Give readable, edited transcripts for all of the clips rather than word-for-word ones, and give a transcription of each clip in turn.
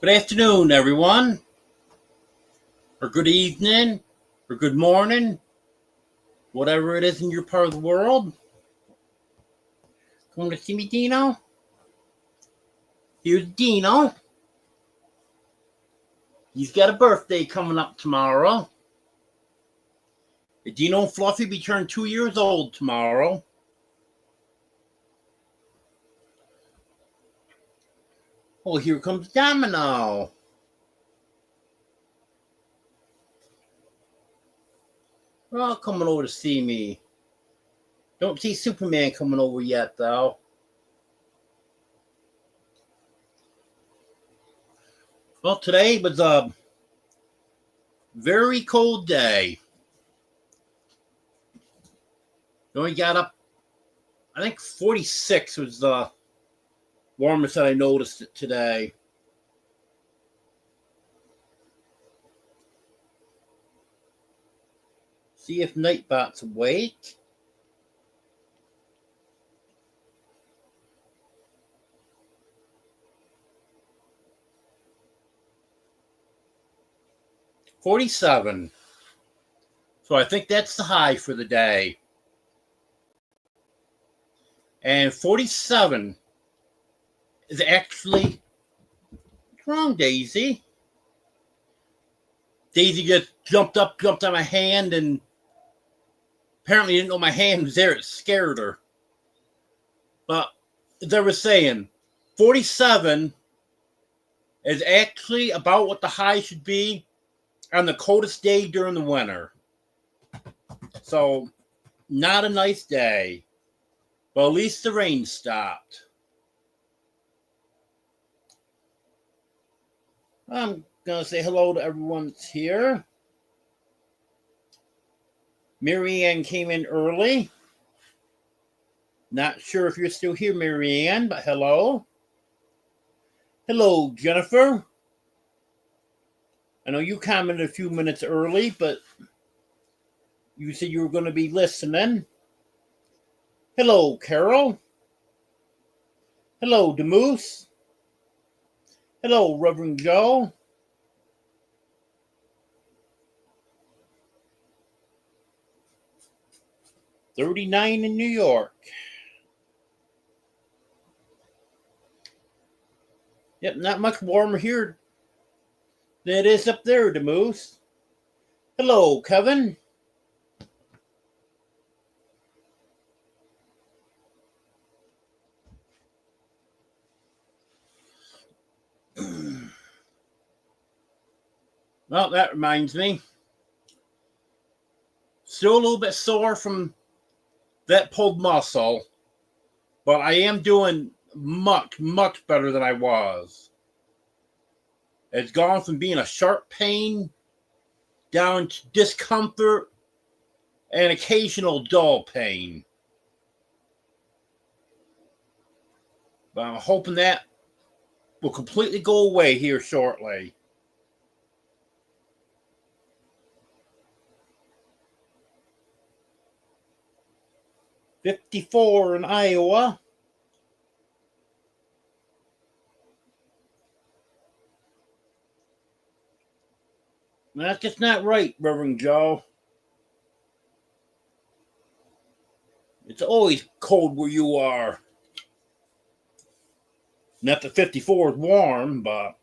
Good afternoon, everyone, or good evening, or good morning, whatever it is in your part of the world. Come to see me, Dino? Here's Dino. He's got a birthday coming up tomorrow. Dino and Fluffy be turned 2 years old tomorrow. Oh, here comes Domino. They're all coming over to see me. Don't see Superman coming over yet, though. Well, today was a very cold day. We only got up, I think 46 was the warmest that I noticed it today. See if Nightbot's awake. $47. So I think that's the high for the day. And 47 is actually wrong, Daisy. Daisy just jumped on my hand, and apparently didn't know my hand was there. It scared her. But as I was saying, 47 is actually about what the high should be on the coldest day during the winter. So, not a nice day. But at least the rain stopped. I'm going to say hello to everyone that's here. Marianne came in early. Not sure if you're still here, Marianne, but hello. Hello, Jennifer. I know you commented a few minutes early, but you said you were going to be listening. Hello, Carol. Hello, Demoose. Hello, Reverend Joe. $39 in New York. Yep, not much warmer here than it is up there, Demoose. Hello, Kevin. Well, that reminds me. Still a little bit sore from that pulled muscle, but I am doing much, much better than I was. It's gone from being a sharp pain down to discomfort and occasional dull pain. But I'm hoping that will completely go away here shortly. $54 in Iowa. That's just not right, Reverend Joe. It's always cold where you are. Not that 54 is warm, but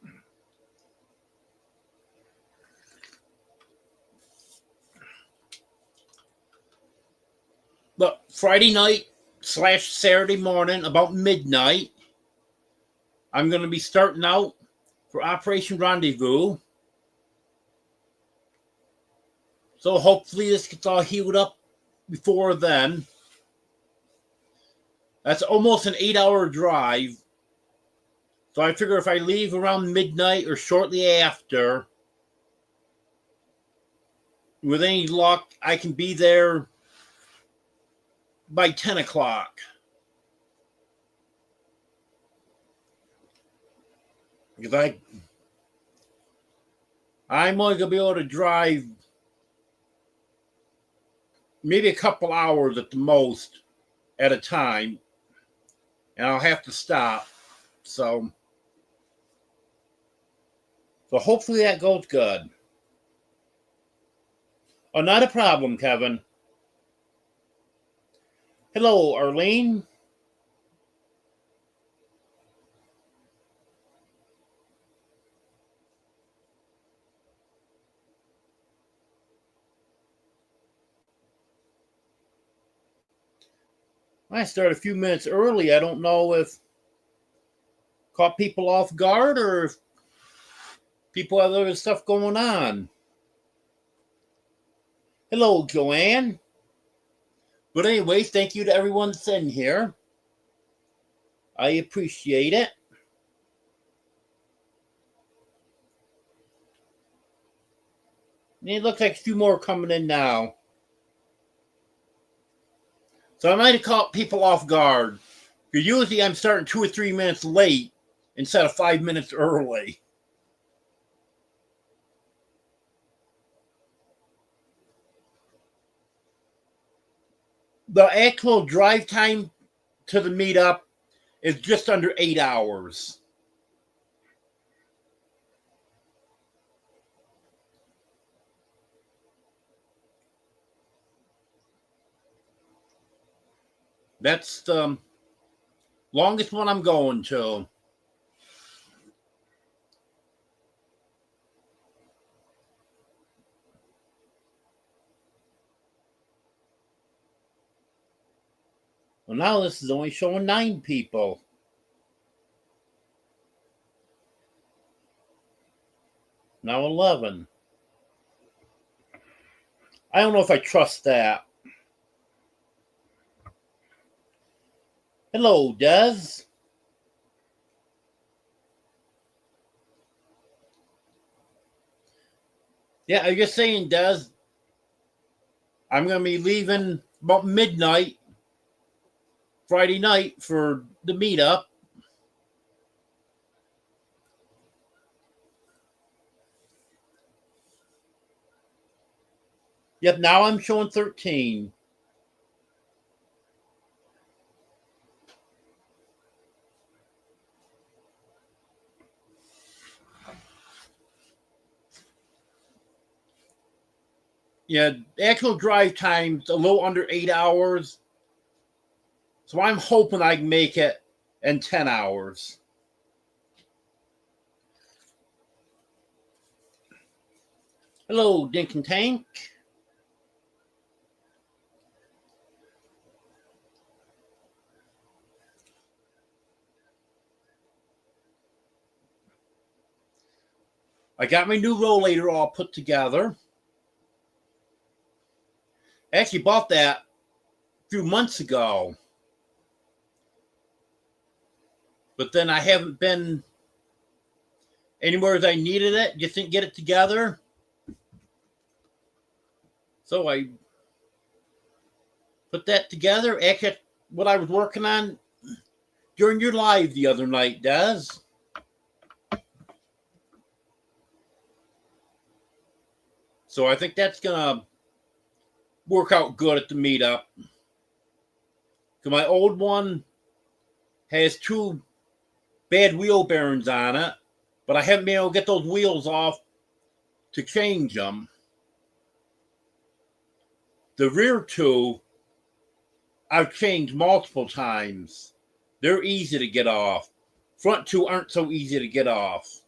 Friday night / Saturday morning, about midnight, I'm going to be starting out for Operation Rendezvous. So hopefully this gets all healed up before then. That's almost an 8-hour drive. So I figure if I leave around midnight or shortly after, with any luck, I can be there by 10 o'clock. Because I'm only going to be able to drive maybe a couple hours at the most at a time. And I'll have to stop. So So hopefully that goes good. Oh, not a problem, Kevin. Hello, Arlene. I started a few minutes early. I don't know if caught people off guard or if people have other stuff going on. Hello, Joanne. But anyways, thank you to everyone that's in here. I appreciate it. And it looks like a few more coming in now. So I might have caught people off guard. Because usually I'm starting 2 or 3 minutes late instead of 5 minutes early. The actual drive time to the meetup is just under 8 hours. That's the longest one I'm going to. Well, now this is only showing 9 people. Now 11. I don't know if I trust that. Hello, Des. Yeah, I'm just saying, Des, I'm going to be leaving about midnight Friday night for the meetup. Yep, now I'm showing 13. Yeah, the actual drive time's a little under 8 hours. So I'm hoping I can make it in 10 hours. Hello, Dink and Tank. I got my new rollator all put together. I actually bought that a few months ago. But then I haven't been anywhere as I needed it. Just didn't get it together. So I put that together. Actually, what I was working on during your live the other night, Des. So I think that's going to work out good at the meetup. Because my old one has 2 bad wheel bearings on it, but I haven't been able to get those wheels off to change them. The rear 2, I've changed multiple times. They're easy to get off. Front 2 aren't so easy to get off.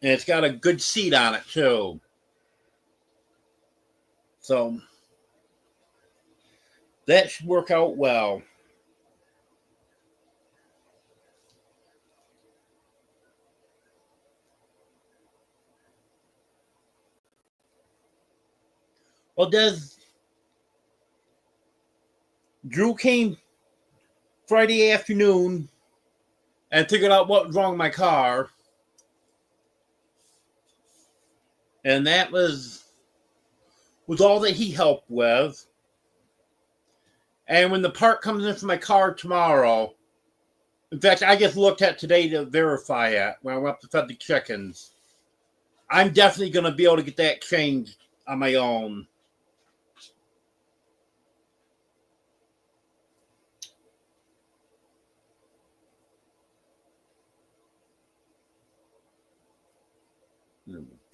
And it's got a good seat on it, too. So that should work out well. Well, Drew came Friday afternoon and figured out what was wrong with my car. And that was all that he helped with. And when the part comes in for my car tomorrow, in fact, I just looked at today to verify it when I went up to fed the chickens. I'm definitely going to be able to get that changed on my own.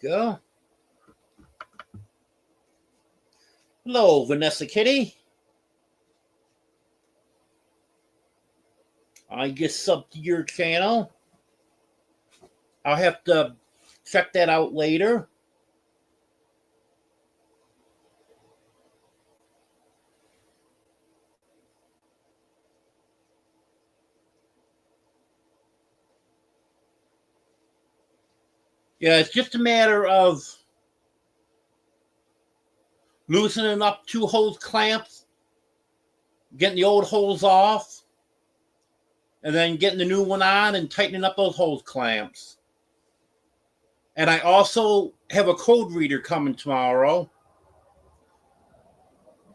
Go. Hello, Vanessa Kitty. I just subbed to your channel. I'll have to check that out later. Yeah, it's just a matter of loosening up 2 hose clamps, getting the old hose off, and then getting the new one on and tightening up those hose clamps. And I also have a code reader coming tomorrow,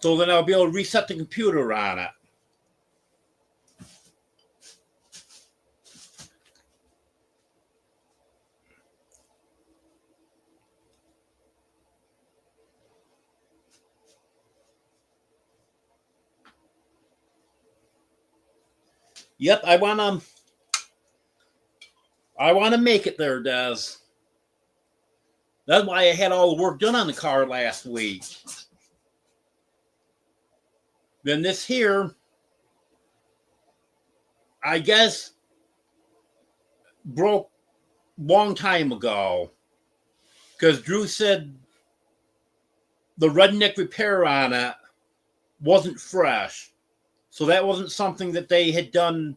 so then I'll be able to reset the computer on it. Yep, I wanna make it there, Des. That's why I had all the work done on the car last week. Then this here, I guess, broke long time ago. Because Drew said the redneck repair on it wasn't fresh. So that wasn't something that they had done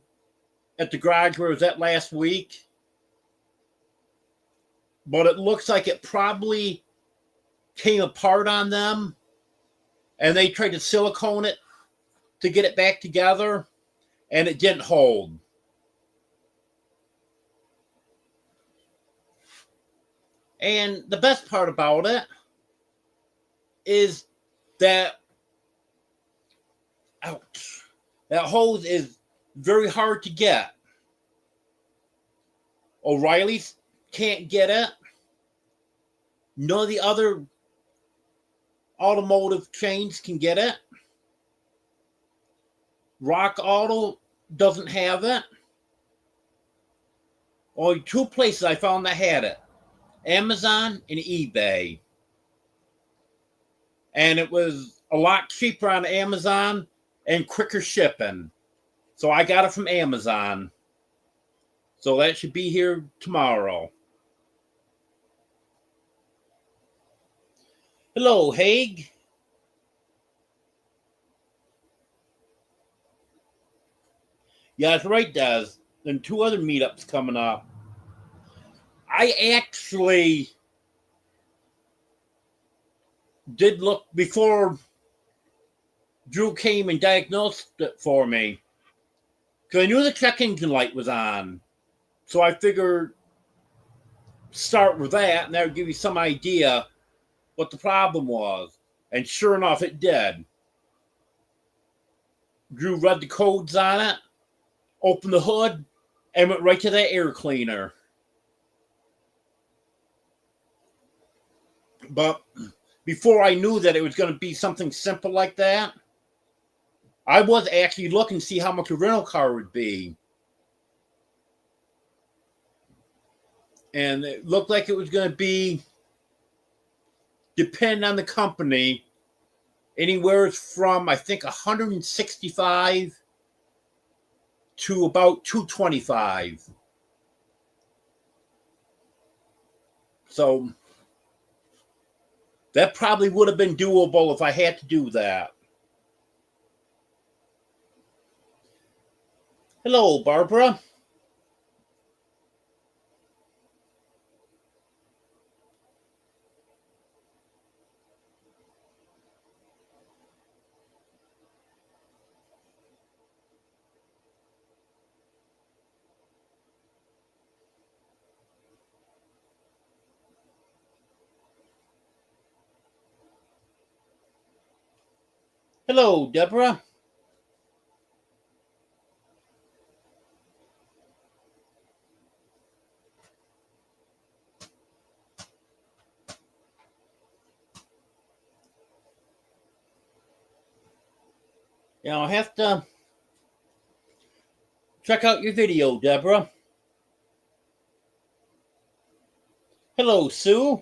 at the garage where it was at last week. But it looks like it probably came apart on them. And they tried to silicone it to get it back together. And it didn't hold. And the best part about it is that, ouch, that hose is very hard to get. O'Reilly's can't get it. None of the other automotive chains can get it. Rock Auto doesn't have it. Only 2 places I found that had it. Amazon and eBay. And it was a lot cheaper on Amazon and quicker shipping. So I got it from Amazon. So that should be here tomorrow. Hello, Haig. Yeah, that's right, Des. And 2 other meetups coming up. I actually did look before Drew came and diagnosed it for me. Because I knew the check engine light was on. So I figured start with that, and that would give you some idea what the problem was. And sure enough, it did. Drew read the codes on it, opened the hood, and went right to that air cleaner. But before I knew that it was going to be something simple like that, I was actually looking to see how much a rental car would be. And it looked like it was going to be, depending on the company, anywhere from, I think, $165 to about $225. So that probably would have been doable if I had to do that. Hello, Barbara. Hello, Deborah. Yeah, I'll have to check out your video, Deborah. Hello, Sue.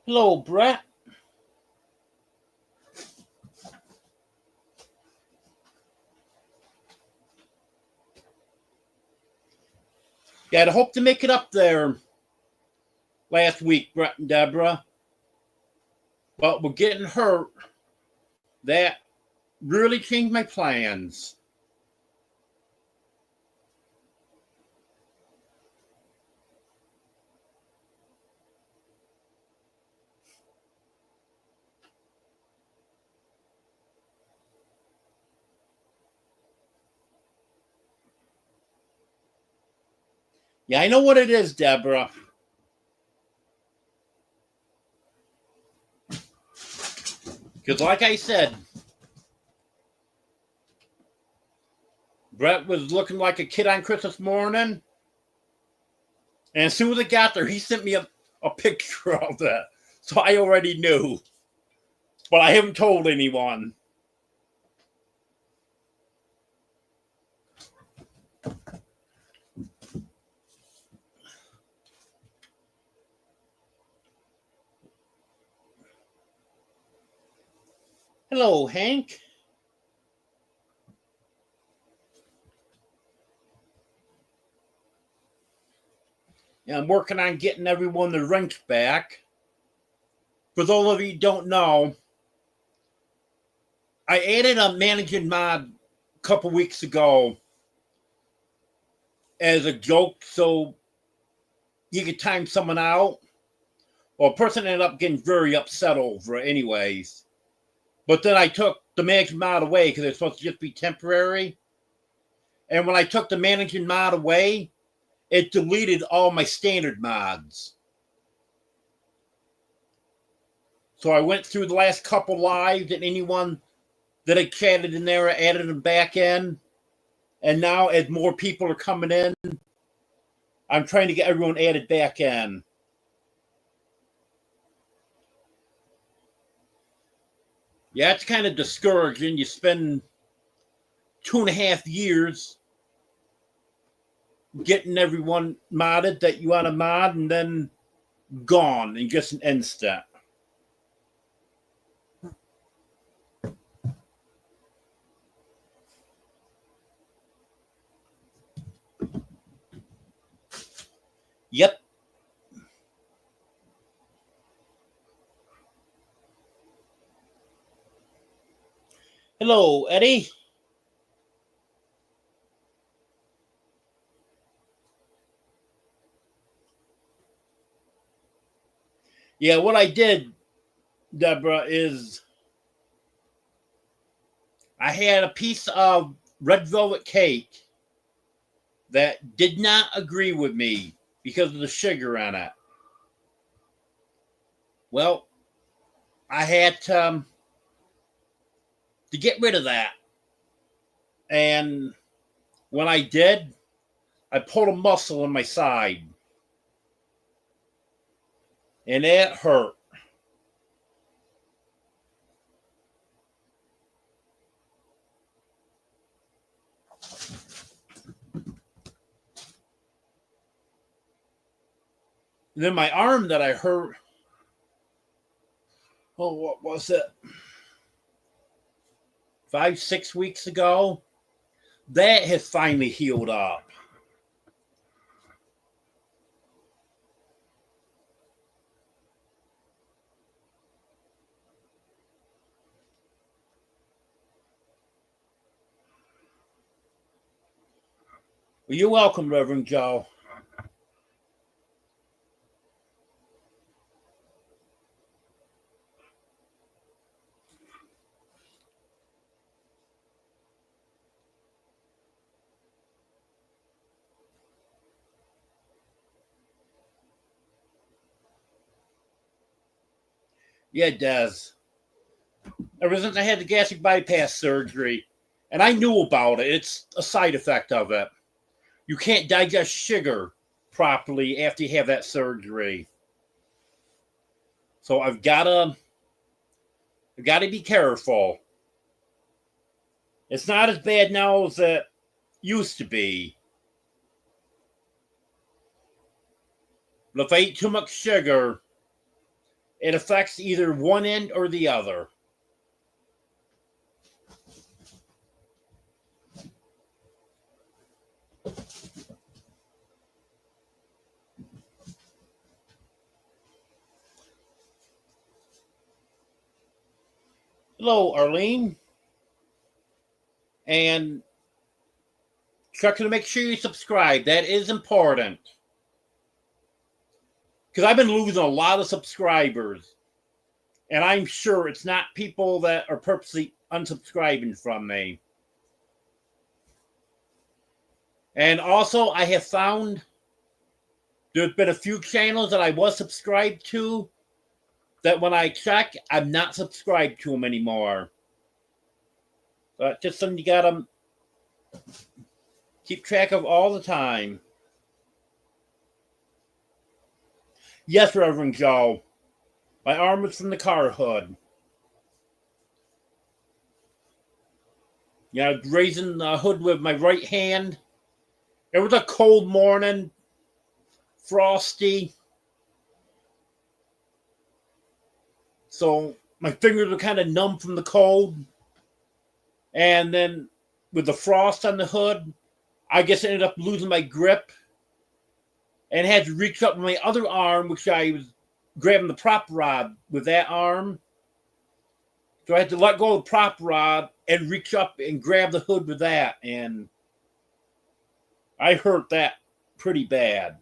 Hello, Brett. Yeah, I hope to make it up there last week, Brett and Deborah. But we're getting hurt. That really changed my plans. Yeah, I know what it is, Deborah. Because, like I said, Brett was looking like a kid on Christmas morning. And as soon as I got there, he sent me a picture of that. So I already knew. But I haven't told anyone. Hello, Hank. Yeah, I'm working on getting everyone the rinks back. For those of you who don't know, I added a managing mod a couple weeks ago as a joke so you could time someone out. Well, a person ended up getting very upset over it anyways. But then I took the managing mod away because it's supposed to just be temporary. And when I took the managing mod away, it deleted all my standard mods. So I went through the last couple lives and anyone that I chatted in there, I added them back in. And now as more people are coming in, I'm trying to get everyone added back in. Yeah, it's kind of discouraging. You spend 2.5 years getting everyone modded that you want to mod and then gone in just an instant. Yep. Hello, Eddie. Yeah, what I did, Deborah, is I had a piece of red velvet cake that did not agree with me because of the sugar on it. Well, I had to get rid of that. And when I did, I pulled a muscle in my side. And it hurt. And then my arm that I hurt, oh, what was it? 5, 6 weeks ago, that has finally healed up. Well, you're welcome, Reverend Joe. Yeah, it does. Ever since I had the gastric bypass surgery, and I knew about it, it's a side effect of it. You can't digest sugar properly after you have that surgery. So I've gotta be careful. It's not as bad now as it used to be. But if I eat too much sugar, It affects either one end or the other. Hello, Arlene. And check to make sure you subscribe. That is important. Because I've been losing a lot of subscribers. And I'm sure it's not people that are purposely unsubscribing from me. And also, I have found there's been a few channels that I was subscribed to that when I check, I'm not subscribed to them anymore. But just something you gotta keep track of all the time. Yes, Reverend Joe. My arm was from the car hood. Yeah, raising the hood with my right hand. It was a cold morning, frosty. So my fingers were kind of numb from the cold. And then with the frost on the hood, I guess I ended up losing my grip and had to reach up with my other arm, which I was grabbing the prop rod with that arm. So I had to let go of the prop rod and reach up and grab the hood with that. And I hurt that pretty bad.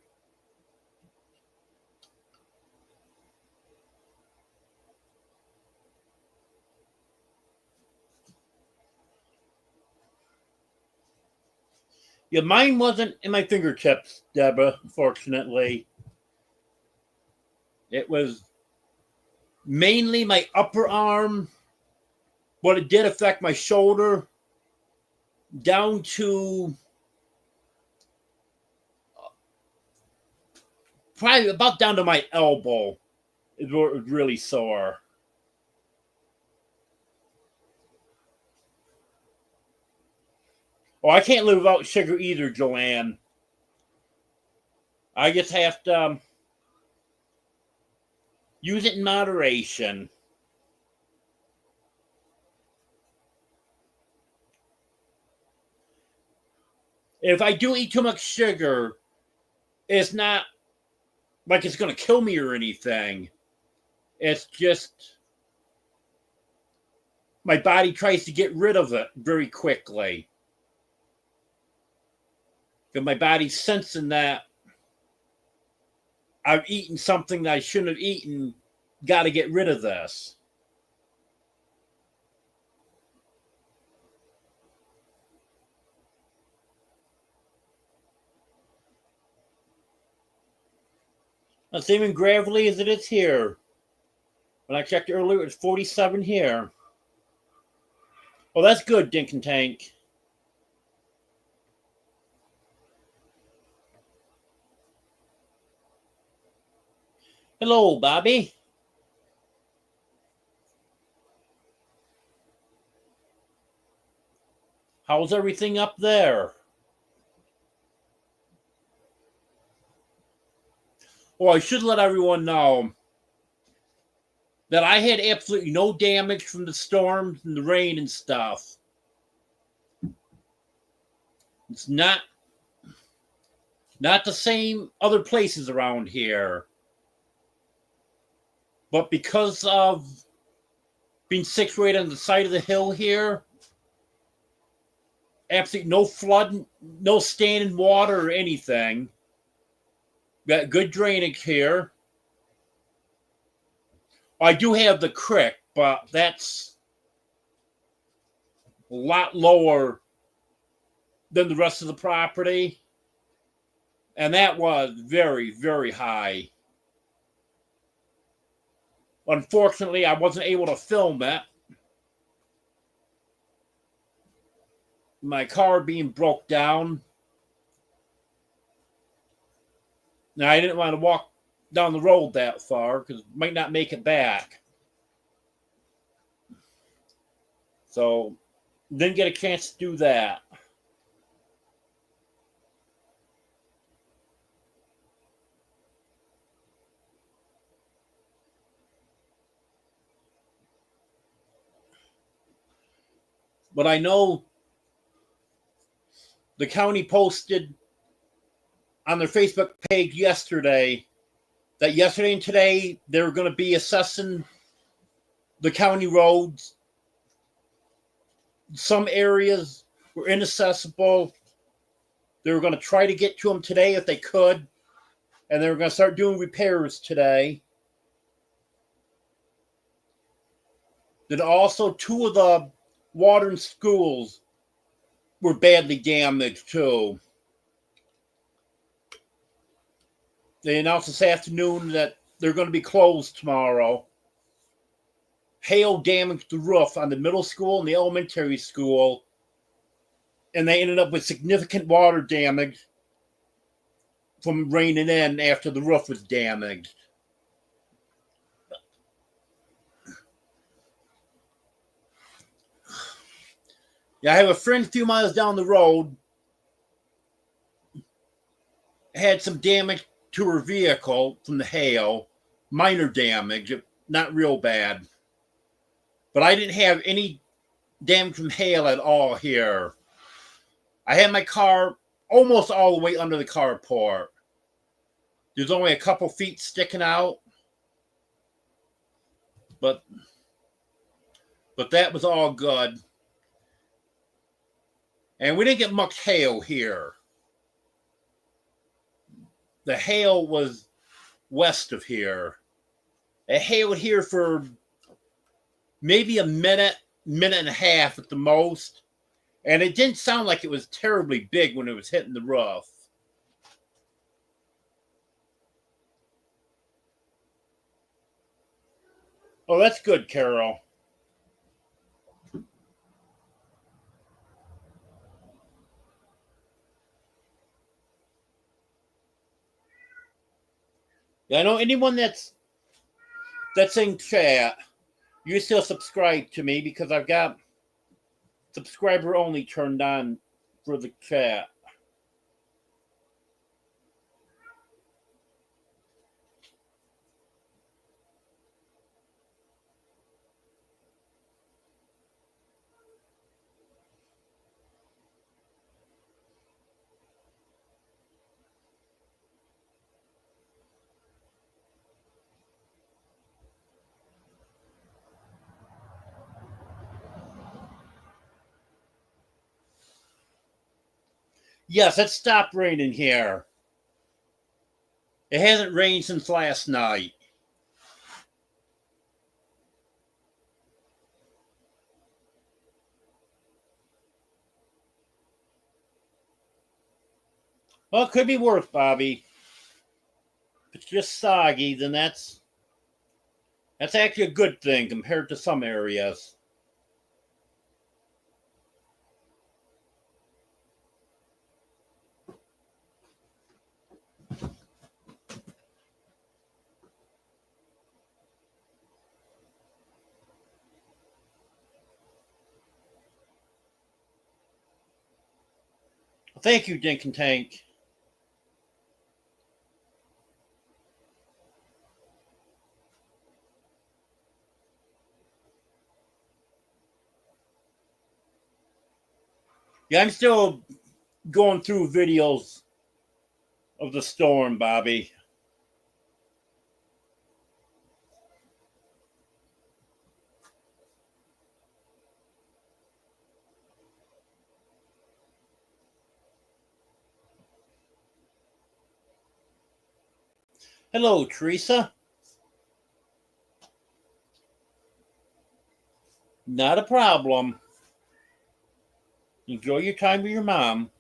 Yeah, mine wasn't in my fingertips, Deborah, fortunately. It was mainly my upper arm, but it did affect my shoulder down to probably about down to my elbow is where it was really sore. Oh, I can't live without sugar either, Joanne. I just have to use it in moderation. If I do eat too much sugar, it's not like it's going to kill me or anything. It's just my body tries to get rid of it very quickly. Because my body's sensing that I've eaten something that I shouldn't have eaten, got to get rid of this. The same in Gravely as it is here. When I checked earlier, it was 47 here. Well, that's good, Dink and Tank. Hello, Bobby. How's everything up there? Well, I should let everyone know that I had absolutely no damage from the storms and the rain and stuff. It's not the same other places around here. But because of being situated on the side of the hill here, absolutely no flood, no standing water or anything. Got good drainage here. I do have the creek, but that's a lot lower than the rest of the property. And that was very, very high. Unfortunately, I wasn't able to film it. My car being broke down. Now, I didn't want to walk down the road that far because might not make it back. So, didn't get a chance to do that. But I know the county posted on their Facebook page yesterday that yesterday and today they're going to be assessing the county roads. Some areas were inaccessible. They were going to try to get to them today if they could, and they were going to start doing repairs today. Then also 2 of the Wadern schools were badly damaged too. They announced this afternoon that they're going to be closed tomorrow. Hail damaged the roof on the middle school and the elementary school, and they ended up with significant water damage from raining in after the roof was damaged. Yeah, I have a friend a few miles down the road had some damage to her vehicle from the hail, minor damage, not real bad. But I didn't have any damage from hail at all here. I had my car almost all the way under the carport. There's only a couple feet sticking out. But that was all good. And we didn't get much hail here. The hail was west of here. It hailed here for maybe a minute and a half at the most. And it didn't sound like it was terribly big when it was hitting the roof. Oh, that's good, Carol. Yeah, I know anyone that's in chat, you still subscribe to me because I've got subscriber only turned on for the chat. Yes, it stopped raining here. It hasn't rained since last night. Well, it could be worse, Bobby. If it's just soggy, then that's actually a good thing compared to some areas. Thank you, Dink and Tank. Yeah, I'm still going through videos of the storm, Bobby. Hello, Teresa. Not a problem. Enjoy your time with your mom.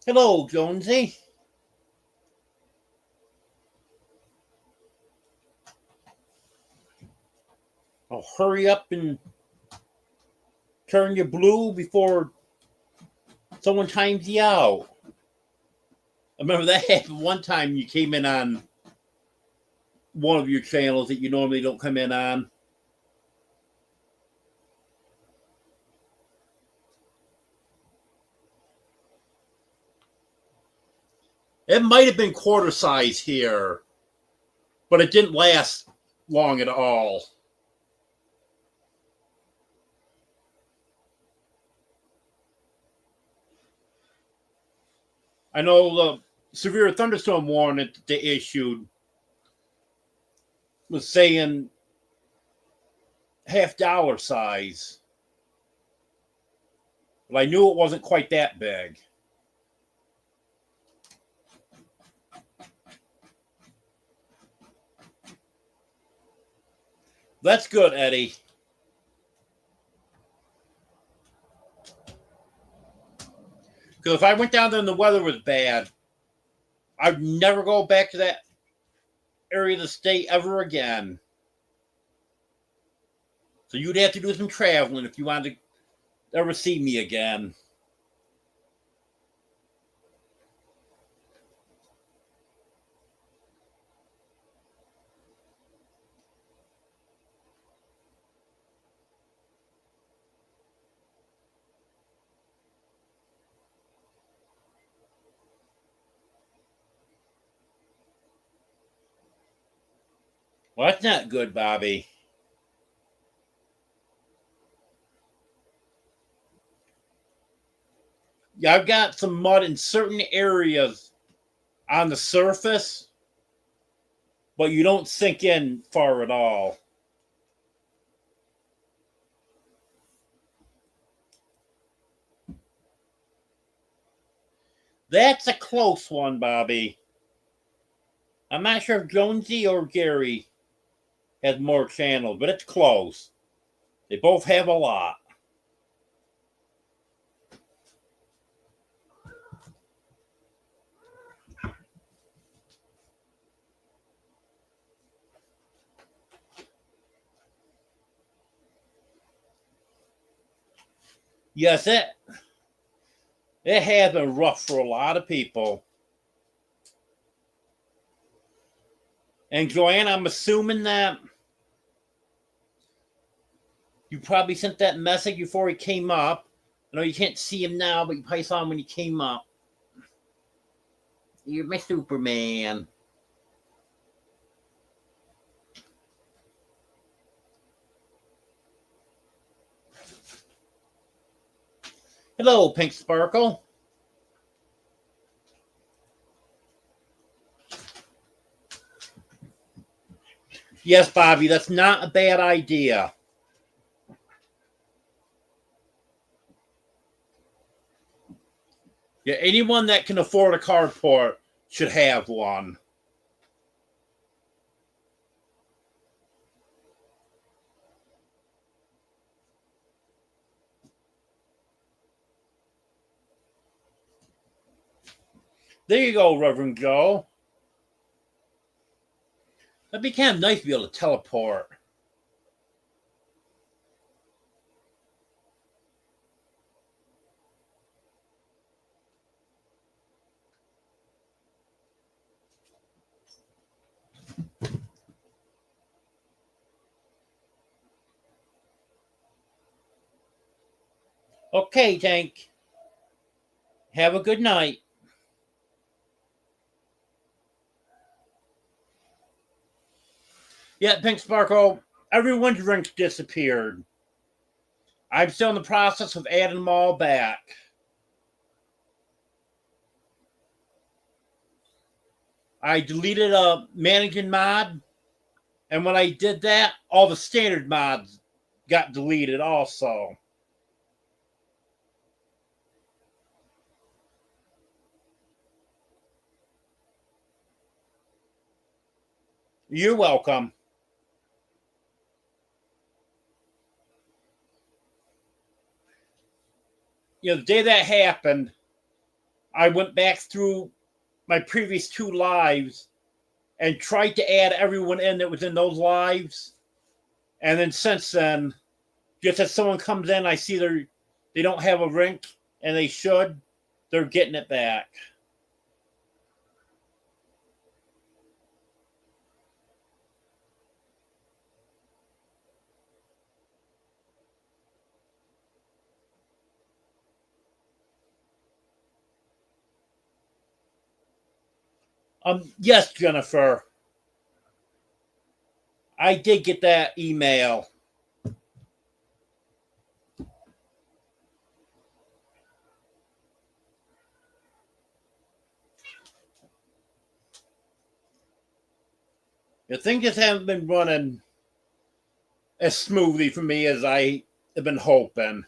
Hello, Jonesy. Oh, hurry up and turn you blue before someone times you out. I remember that happened one time you came in on one of your channels that you normally don't come in on. It might have been quarter size here, but it didn't last long at all. I know the severe thunderstorm warning that they issued was saying $half size, but I knew it wasn't quite that big. That's good, Eddie. Because if I went down there and the weather was bad, I'd never go back to that area of the state ever again. So you'd have to do some traveling if you wanted to ever see me again. Well, that's not good, Bobby. Yeah, I've got some mud in certain areas on the surface, but you don't sink in far at all. That's a close one, Bobby. I'm not sure if Jonesy or Gary has more channels, but it's close. They both have a lot. Yes, it has been rough for a lot of people. And Joanne, I'm assuming that you probably sent that message before he came up. I know you can't see him now, but you probably saw him when he came up. You're my Superman. Hello, Pink Sparkle. Yes, Bobby, that's not a bad idea. Yeah, anyone that can afford a carport should have one. There you go, Reverend Joe. That'd be kind of nice to be able to teleport. Okay, Tank. Have a good night. Yeah, Pink Sparkle, everyone's drinks disappeared. I'm still in the process of adding them all back. I deleted a managing mod, and when I did that, all the standard mods got deleted also. You're welcome. You know, the day that happened, I went back through my previous two lives and tried to add everyone in that was in those lives. And then since then, just as someone comes in, I see they don't have a rink and they should, they're getting it back. Yes, Jennifer. I did get that email. The things just haven't been running as smoothly for me as I have been hoping.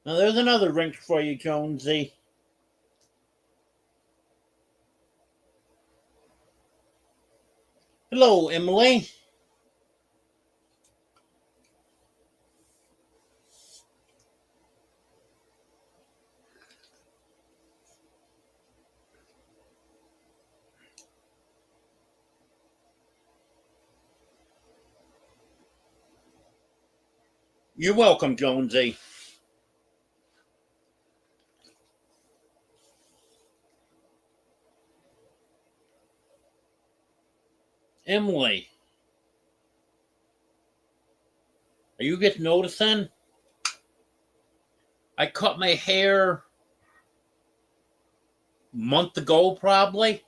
Now, there's another wrench for you, Jonesy. Hello, Emily. You're welcome, Jonesy. Emily, are you just noticing? I cut my hair a month ago, probably.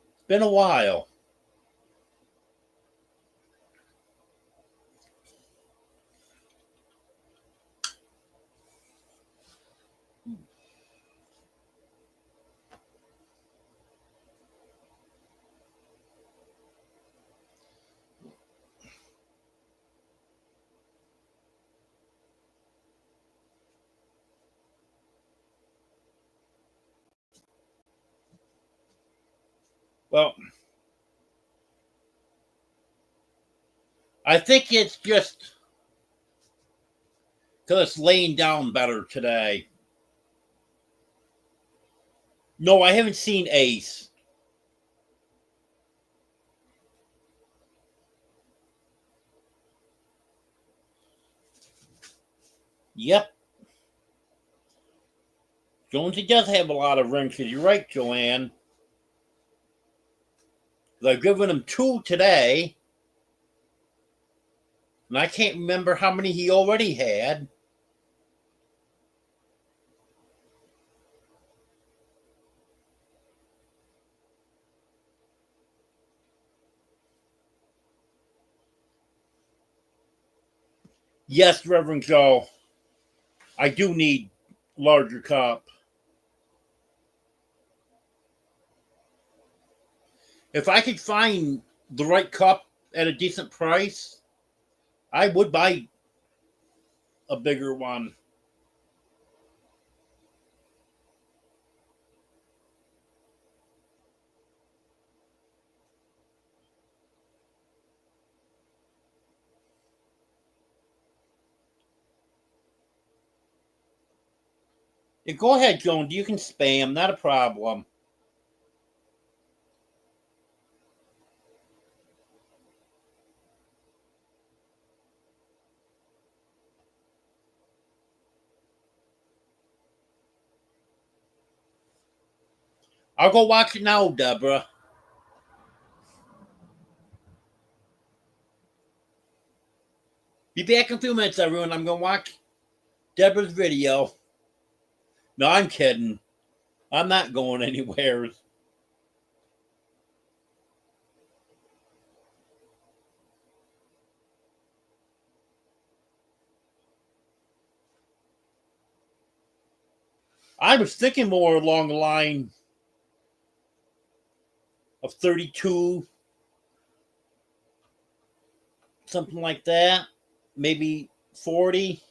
It's been a while. Well, I think it's just because it's laying down better today. No, I haven't seen Ace. Yep. Jonesy does have a lot of wrenches. You're right, Joanne. I've given him 2 today. And I can't remember how many he already had. Yes, Reverend Joe. I do need larger cup. If I could find the right cup at a decent price, I would buy a bigger one. Yeah, go ahead, Jones. You can spam, not a problem. I'll go watch it now, Deborah. Be back in a few minutes, everyone. I'm going to watch Deborah's video. No, I'm kidding. I'm not going anywhere. I was thinking more along the line of 32, something like that. Maybe 40,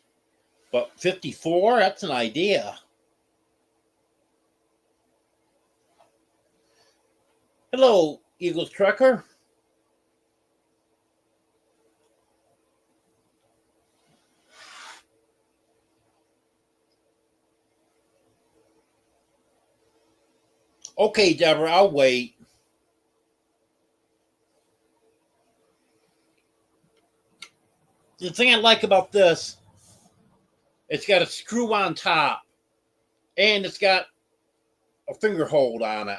but 54, that's an idea. Hello, Eagles Trucker. Okay, Deborah, I'll wait. The thing I like about this, it's got a screw on top, and it's got a a finger hold on it.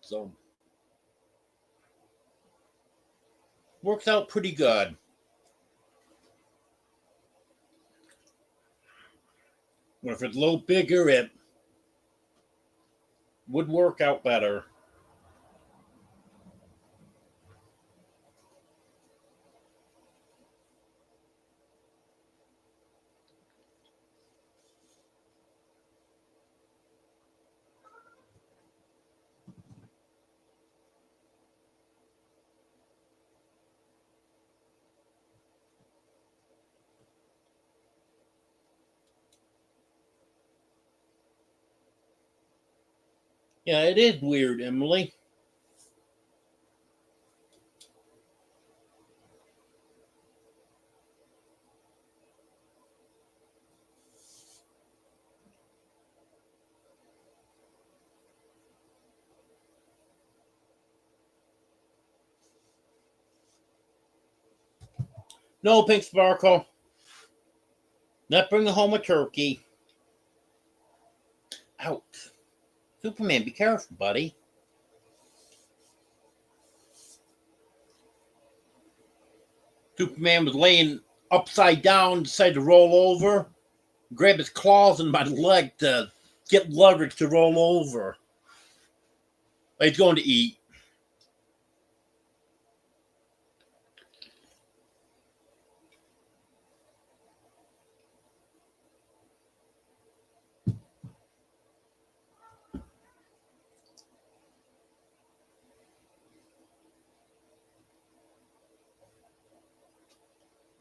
So works out pretty good. But if it's a little bigger, it would work out better. Yeah, it is weird, Emily. No, Pink Sparkle. Not bringing home a turkey. Ouch. Superman, be careful, buddy. Superman was laying upside down, decided to roll over, grab his claws in my leg to get leverage to roll over. Like he's going to eat.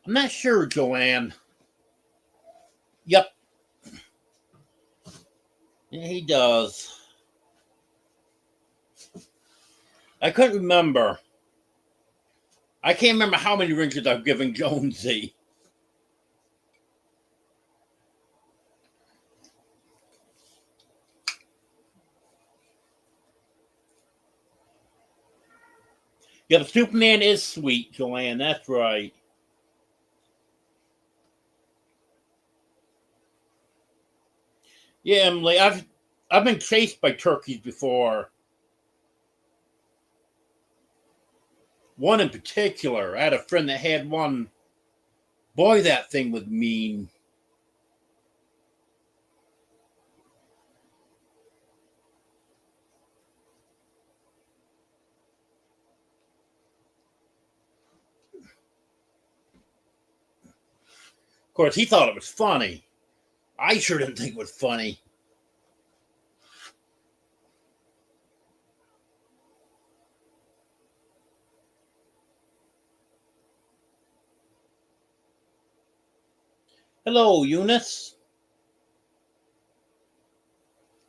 I'm not sure, Joanne. Yep. Yeah, he does. I couldn't remember. I can't remember how many rings I've given Jonesy. Yeah, the Superman is sweet, Joanne. That's right. Yeah, Emily, I've been chased by turkeys before. One in particular, I had a friend that had one. Boy, that thing was mean. Of course, he thought it was funny. I sure didn't think it was funny. Hello, Eunice.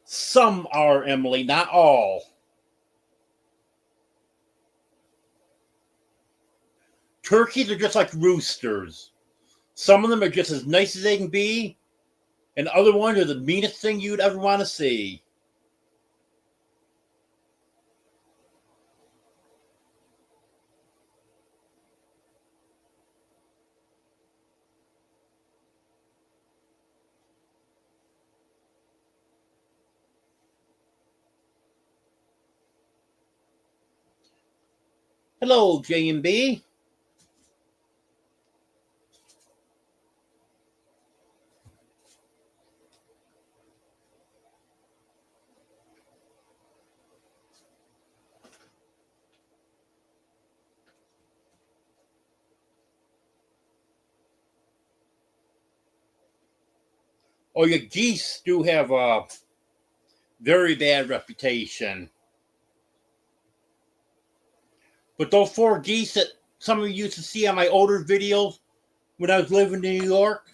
Some are, Emily, not all. Turkeys are just like roosters. Some of them are just as nice as they can be, and other ones are the meanest thing you'd ever want to see. Hello, J&B. Oh, your geese do have a very bad reputation. But those four geese that some of you used to see on my older videos when I was living in New York,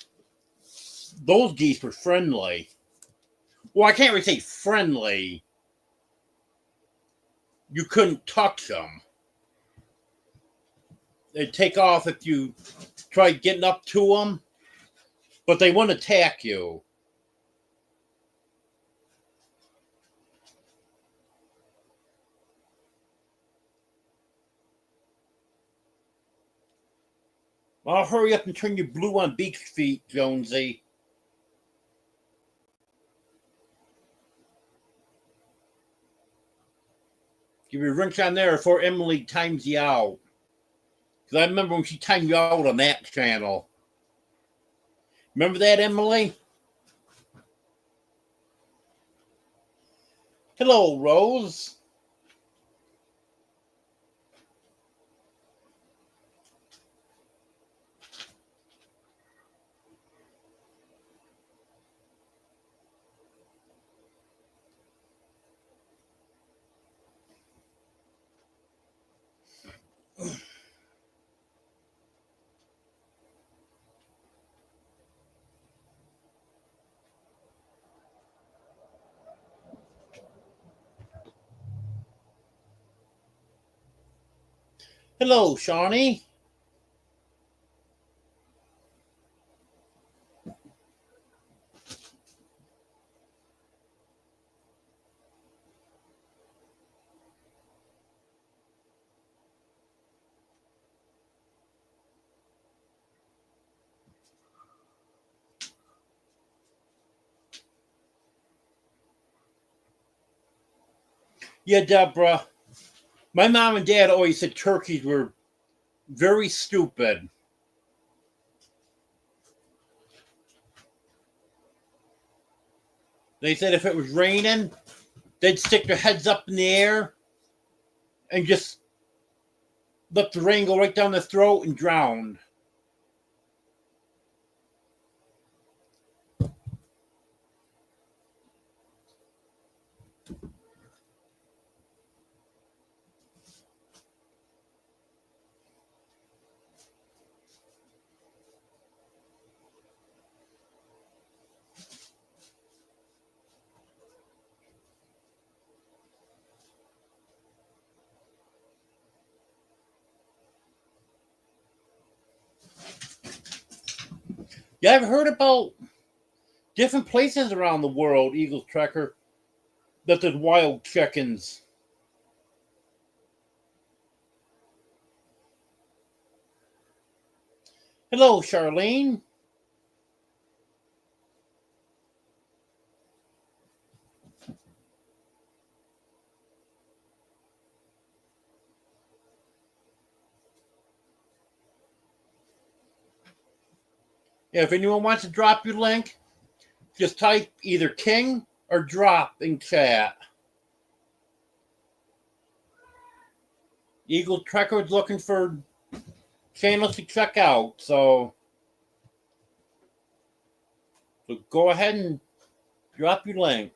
those geese were friendly. Well, I can't really say friendly. You couldn't touch them. They'd take off if you tried getting up to them, but they wouldn't attack you. Well, hurry up and turn your blue on beach feet, Jonesy. Give you a wrench on there before Emily times you out. Because I remember when she timed you out on that channel. Remember that, Emily? Hello, Rose. Hello, Shawnee. Yeah, Deborah. My mom and dad always said turkeys were very stupid. They said if it was raining, they'd stick their heads up in the air and just let the rain go right down their throat and drown. You ever heard about different places around the world, Eagles Trekker, that there's wild chickens? Hello, Charlene. Yeah, if anyone wants to drop your link, just type either King or drop in chat. Eagle Trekker is looking for channels to check out, so go ahead and drop your link.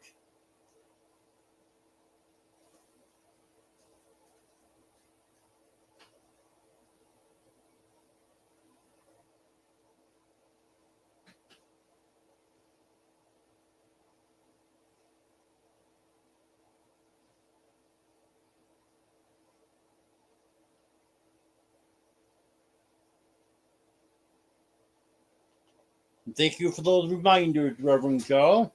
And thank you for those reminders, Reverend Joe.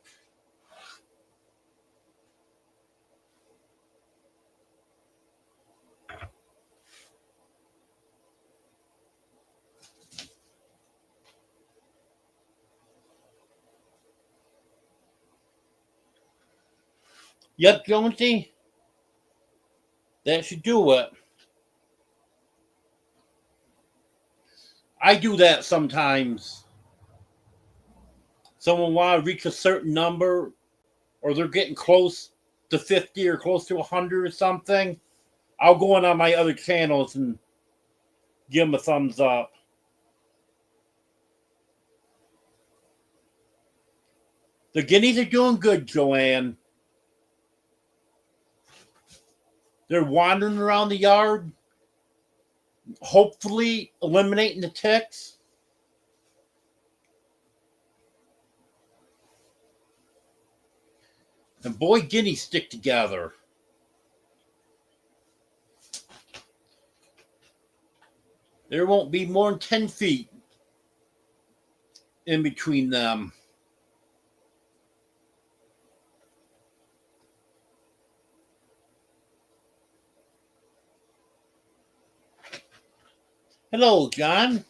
Yep, Jonesy, that should do it. I do that sometimes. Someone want to reach a certain number, or they're getting close to 50 or close to 100 or something. I'll go on my other channels and give them a thumbs up. The guineas are doing good, Joanne. They're wandering around the yard, hopefully eliminating the ticks. And boy, guineas stick together. There won't be more than 10 feet in between them. Hello, John.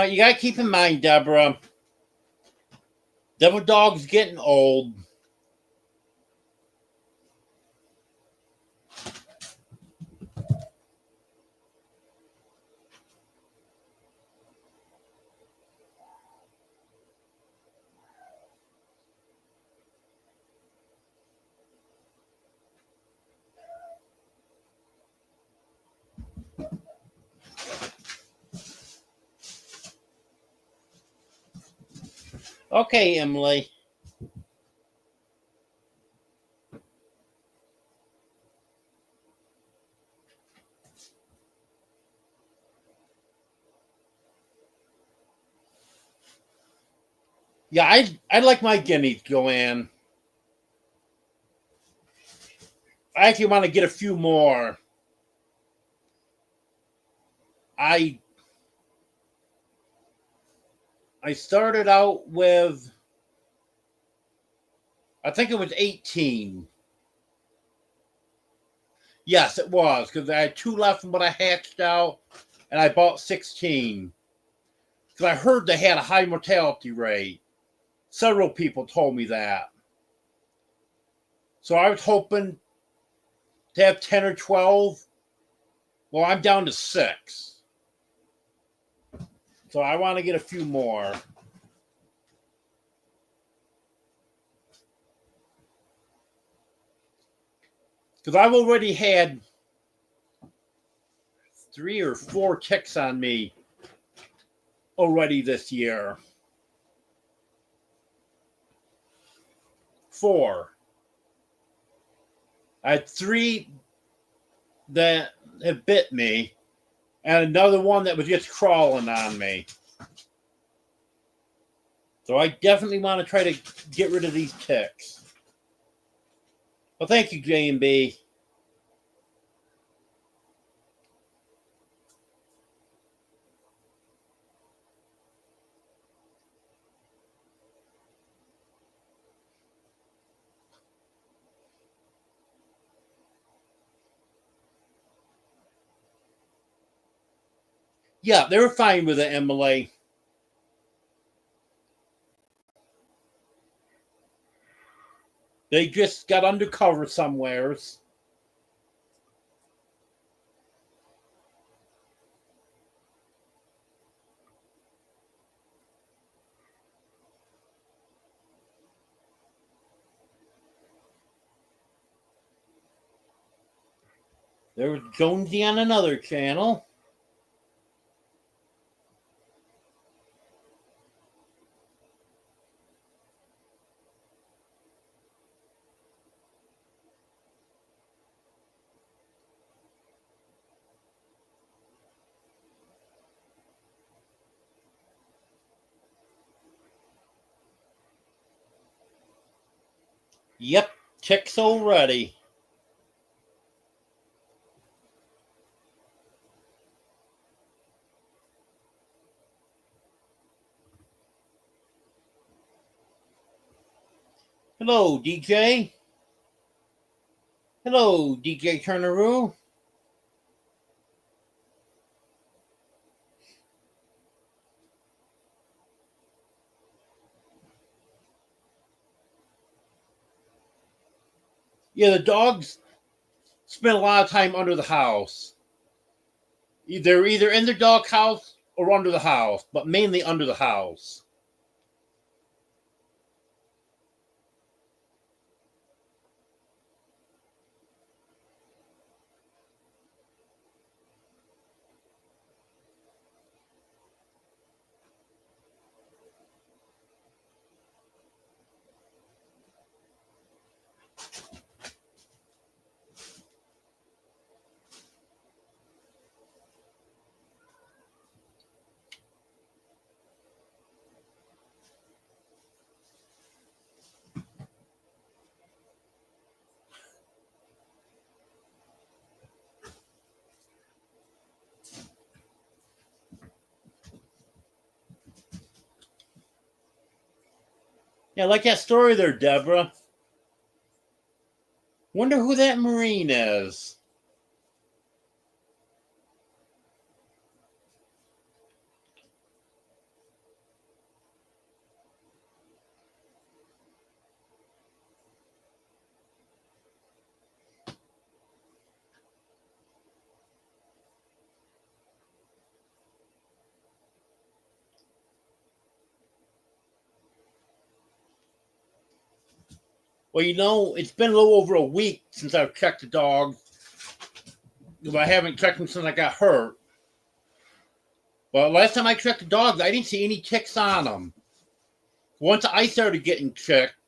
You got to keep in mind, Deborah, Devil Dog's getting old. Okay, Emily. Yeah, I like my guineas, Joanne. I actually want to get a few more. I I started out with, I think it was 18. Yes, it was, because I had two left from what I hatched out, and I bought 16. Because I heard they had a high mortality rate. Several people told me that. So I was hoping to have 10 or 12. Well, I'm down to 6. So I want to get a few more. Because I've already had 3 or 4 ticks on me already this year. 4. I had 3 that have bit me, and another one that was just crawling on me. So I definitely want to try to get rid of these ticks. Well, thank you, J&B. Yeah, they were fine with it, Emily. They just got undercover somewheres. There was Jonesy on another channel. Yep, ticks already. Hello, DJ. Hello, DJ Turneroo. Yeah, the dogs spend a lot of time under the house. They're either in the dog house or under the house, but mainly under the house. Yeah, I like that story there, Deborah. Wonder who that Marine is. Well, it's been a little over a week since I've checked the dog. I haven't checked him since I got hurt. But last time I checked the dogs, I didn't see any ticks on them. Once I started getting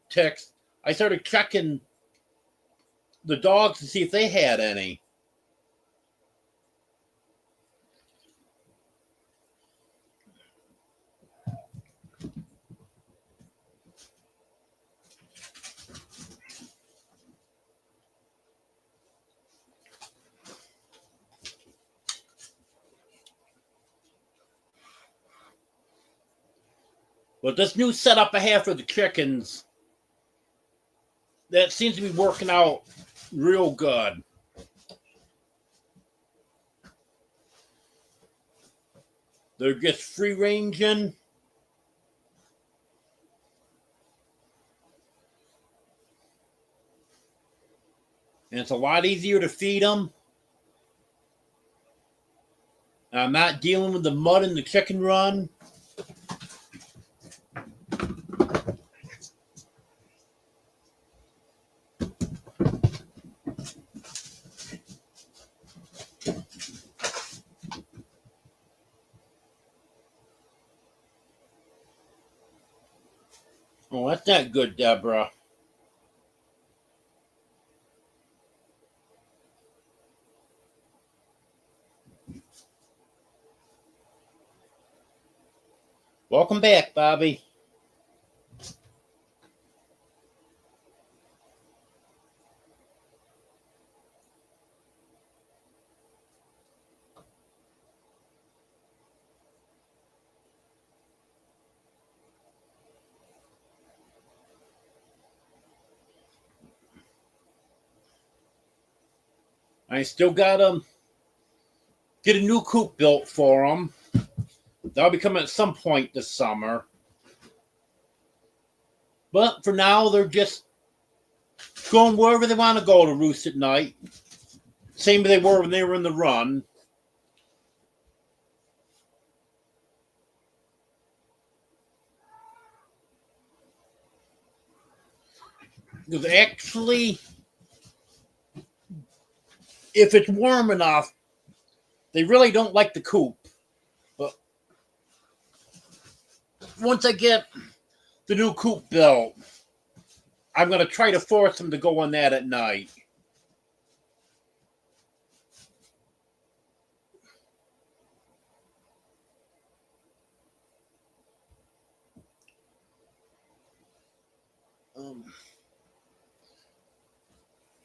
ticks, I started checking the dogs to see if they had any. But this new setup I have for the chickens, that seems to be working out real good. They're just free ranging. And it's a lot easier to feed them. I'm not dealing with the mud in the chicken run. Oh, that's not good, Deborah. Welcome back, Bobby. I still got to get a new coop built for them. That'll be coming at some point this summer. But for now, they're just going wherever they want to go to roost at night. Same as they were when they were in the run. Because actually, if it's warm enough, they really don't like the coop. But once I get the new coop built, I'm going to try to force them to go on that at night.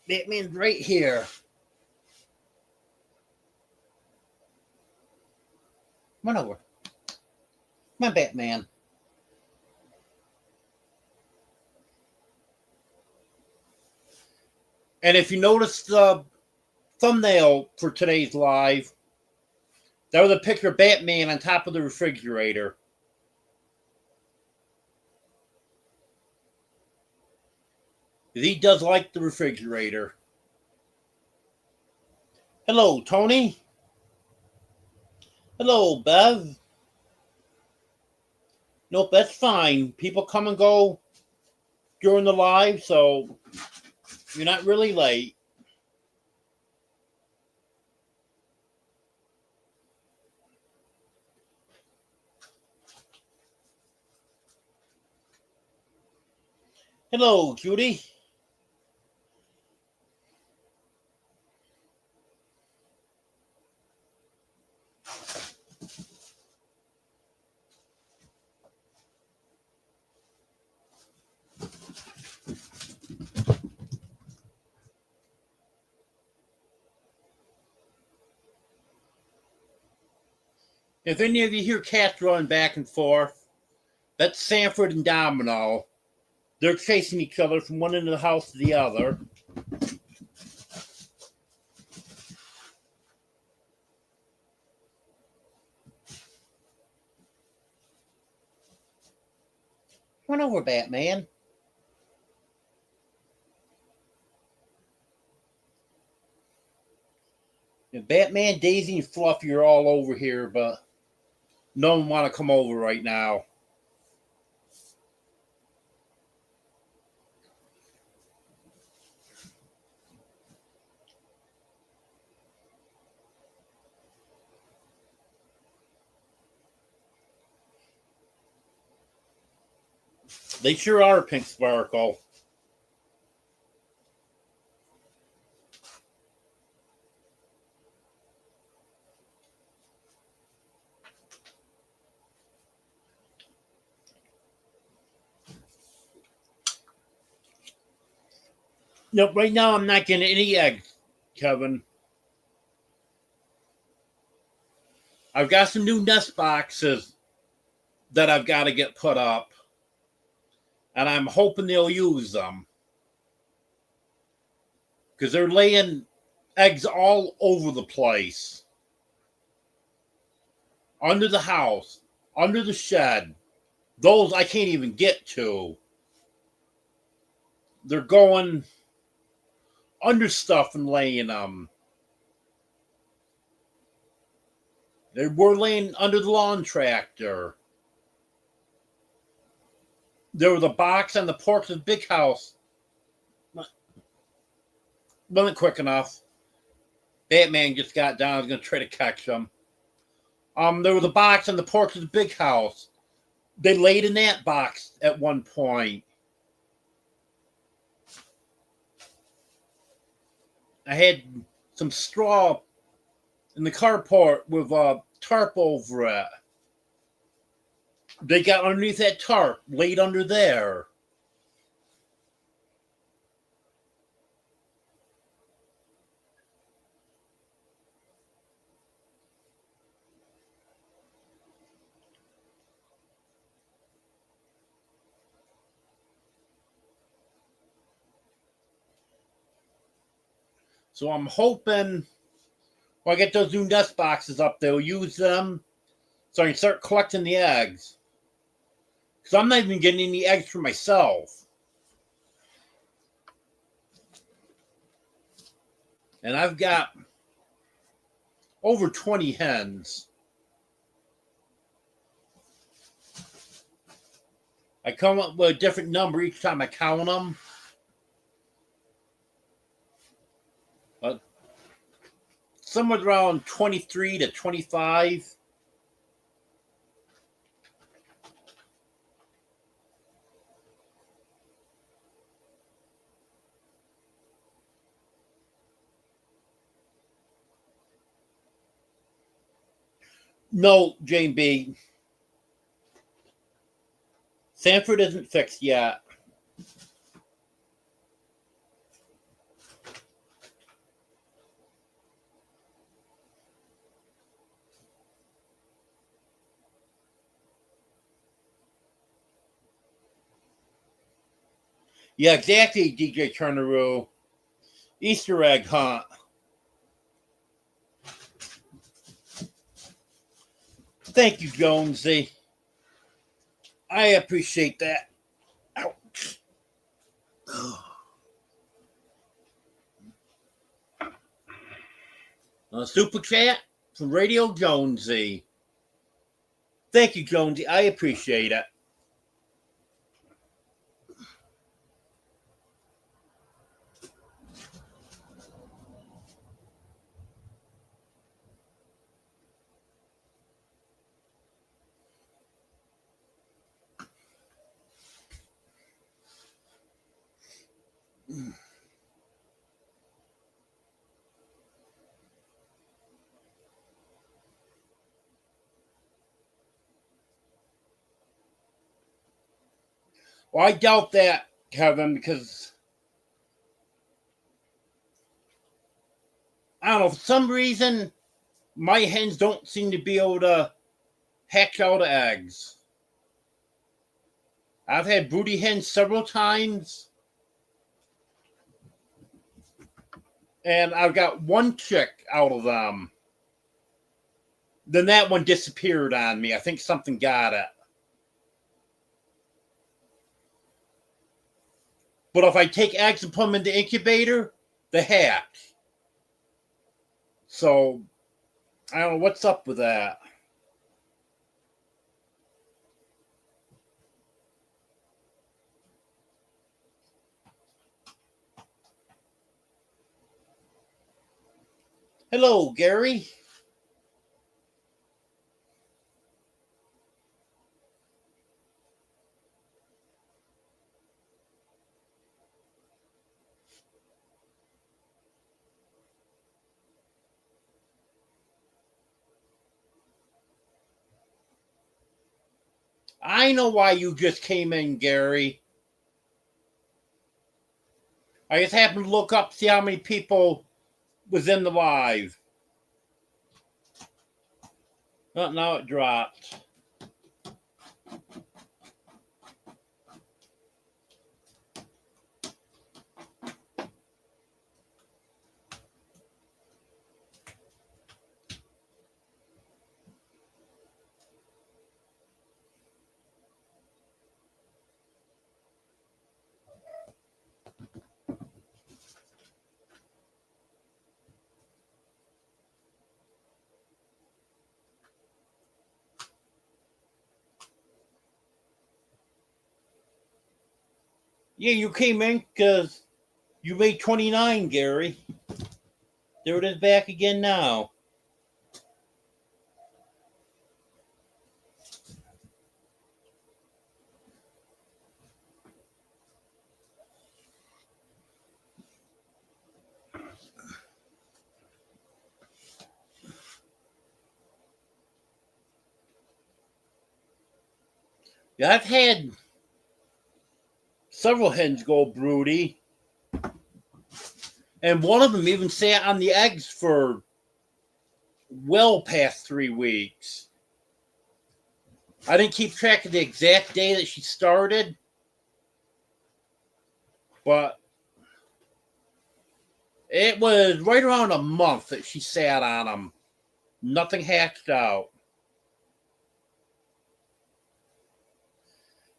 Batman's right here. Come on over. Come on, Batman. And if you notice the thumbnail for today's live, that was a picture of Batman on top of the refrigerator. He does like the refrigerator. Hello, Tony. Hello, Bev. Nope, that's fine. People come and go during the live, so you're not really late. Hello, Judy. If any of you hear cats running back and forth, that's Sanford and Domino. They're chasing each other from one end of the house to the other. Run over, Batman. Batman, Daisy, and Fluffy are all over here, but no one want to come over right now. They sure are, Pink Sparkle. Nope, right now I'm not getting any eggs, Kevin. I've got some new nest boxes that I've got to get put up, and I'm hoping they'll use them because they're laying eggs all over the place. Under the house, under the shed. Those I can't even get to. They're going under stuff and laying them. They were laying under the lawn tractor. There was a box on the porch of the big house. Wasn't quick enough. Batman just got down. I was going to try to catch them. There was a box on the porch of the big house. They laid in that box at one point. I had some straw in the carport with a tarp over it. They got underneath that tarp, laid under there. So I'm hoping when I get those new nest boxes up, they'll use them so I can start collecting the eggs. Because I'm not even getting any eggs for myself. And I've got over 20 hens. I come up with a different number each time I count them. Somewhere around 23 to 25. No, Jane B. Sanford isn't fixed yet. Yeah, exactly, DJ Turneroo. Easter egg hunt. Thank you, Jonesy. I appreciate that. Ouch. Super chat from Radio Jonesy. Thank you, Jonesy. I appreciate it. Well, I doubt that, Kevin, because I don't know, for some reason, my hens don't seem to be able to hatch out eggs. I've had broody hens several times, and I've got one chick out of them. Then that one disappeared on me. I think something got it. But if I take eggs and put them in the incubator, they hatch. So, I don't know what's up with that. Hello, Gary. I know why you just came in, Gary. I just happened to look up, see how many people was in the live. Oh, now it dropped. Yeah, you came in because you made 29, Gary. There it is back again now. Yeah, I've had several hens go broody, and one of them even sat on the eggs for well past 3 weeks. I didn't keep track of the exact day that she started, but it was right around a month that she sat on them. Nothing hatched out.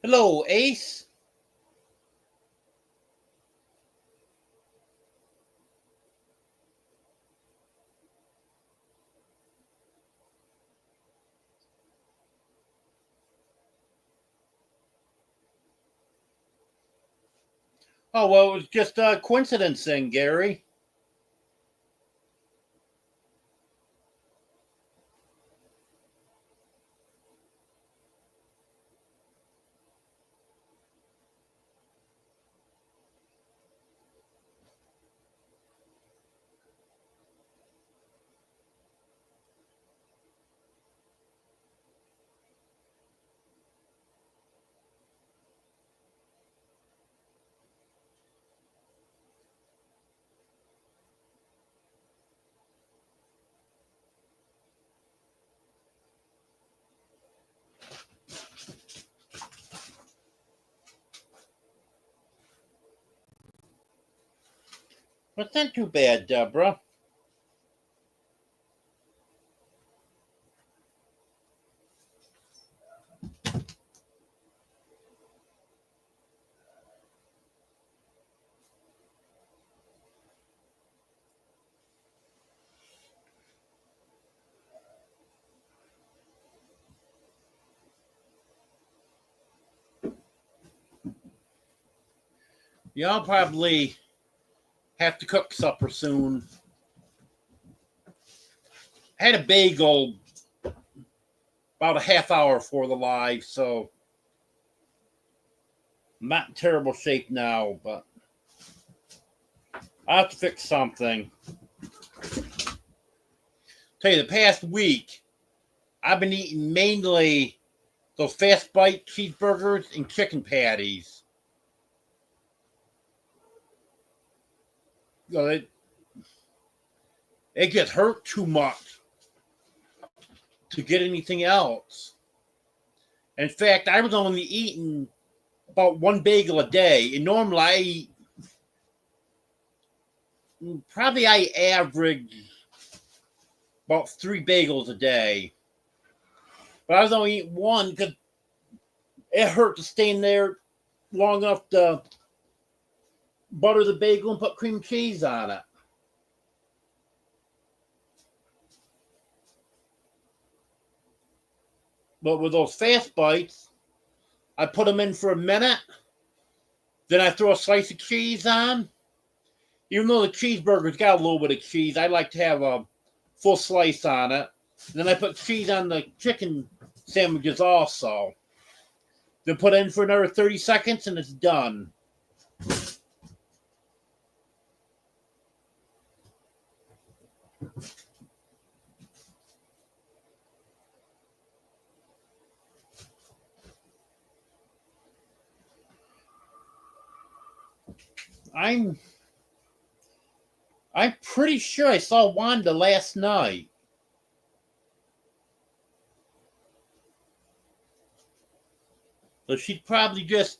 Hello, Ace. Oh, well, it was just a coincidence then, Gary. But it's not too bad, Deborah. Yeah, I'll probably have to cook supper soon. I had a bagel about a half hour before the live, so I'm not in terrible shape now, but I have to fix something. Tell you, the past week, I've been eating mainly those fast bite cheeseburgers and chicken patties. You know, it gets hurt too much to get anything else. In fact, I was only eating about one bagel a day, and normally I average about 3 bagels a day. But I was only eating one because it hurt to stay in there long enough to butter the bagel and put cream cheese on it. But with those fast bites, I put them in for a minute. Then I throw a slice of cheese on. Even though the cheeseburger's got a little bit of cheese, I like to have a full slice on it. Then I put cheese on the chicken sandwiches also. Then put it in for another 30 seconds and it's done. I'm pretty sure I saw Wanda last night. So she's probably just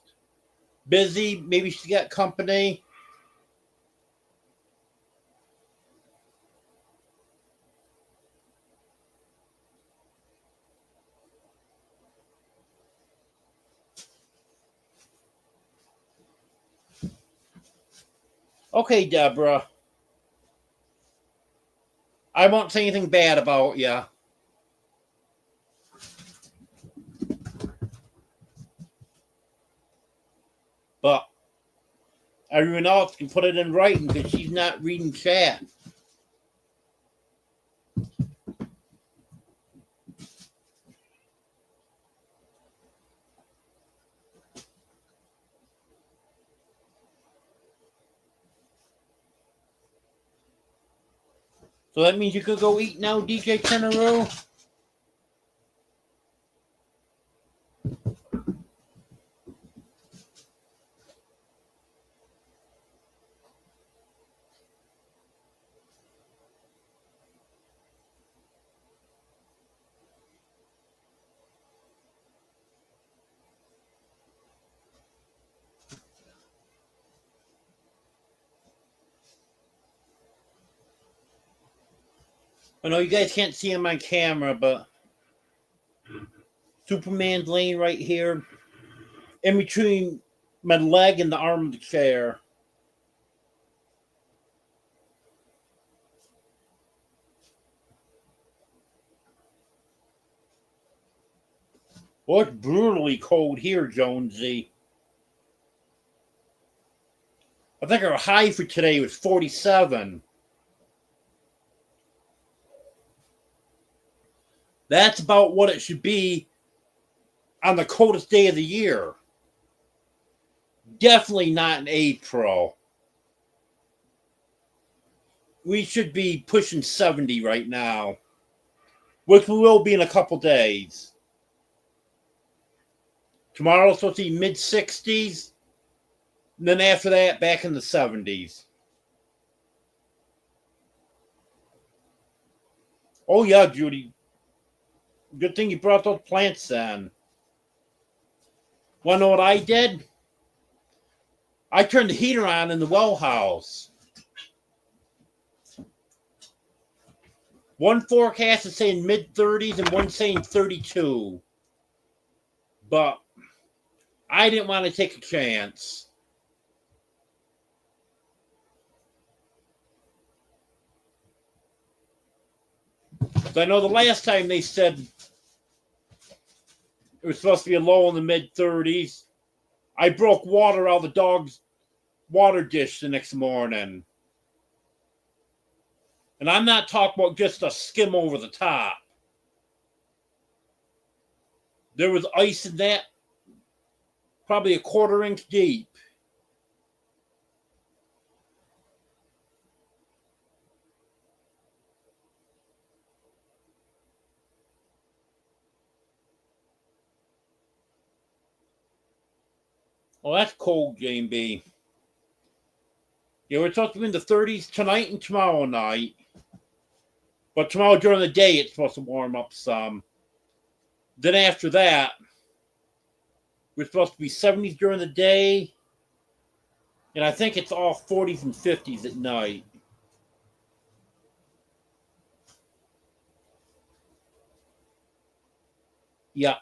busy. Maybe she got company. Okay, Deborah. I won't say anything bad about you. But everyone else can put it in writing because she's not reading chat. So that means you could go eat now, DJ Tenaru? I know you guys can't see him on camera, but Superman's laying right here in between my leg and the arm of the chair. Well, it's brutally cold here, Jonesy. I think our high for today was 47. That's about what it should be on the coldest day of the year. Definitely not in April. We should be pushing 70 right now, which we will be in a couple days. Tomorrow it's supposed to be mid 60s. And then after that, back in the 70s. Oh, yeah, Judy. Good thing you brought those plants in. Want to know what I did? I turned the heater on in the well house. One forecast is saying mid 30s and one saying 32. But I didn't want to take a chance. So I know the last time they said it was supposed to be a low in the mid 30s. I broke water out of the dog's water dish the next morning. And I'm not talking about just a skim over the top. There was ice in that, probably a quarter-inch deep. Oh, that's cold, JB. Yeah, we're supposed to be in the 30s tonight and tomorrow night. But tomorrow during the day, it's supposed to warm up some. Then after that, We're supposed to be 70s during the day, and I think it's all 40s and 50s at night. Yeah.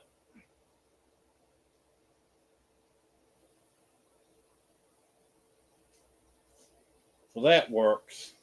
So that works.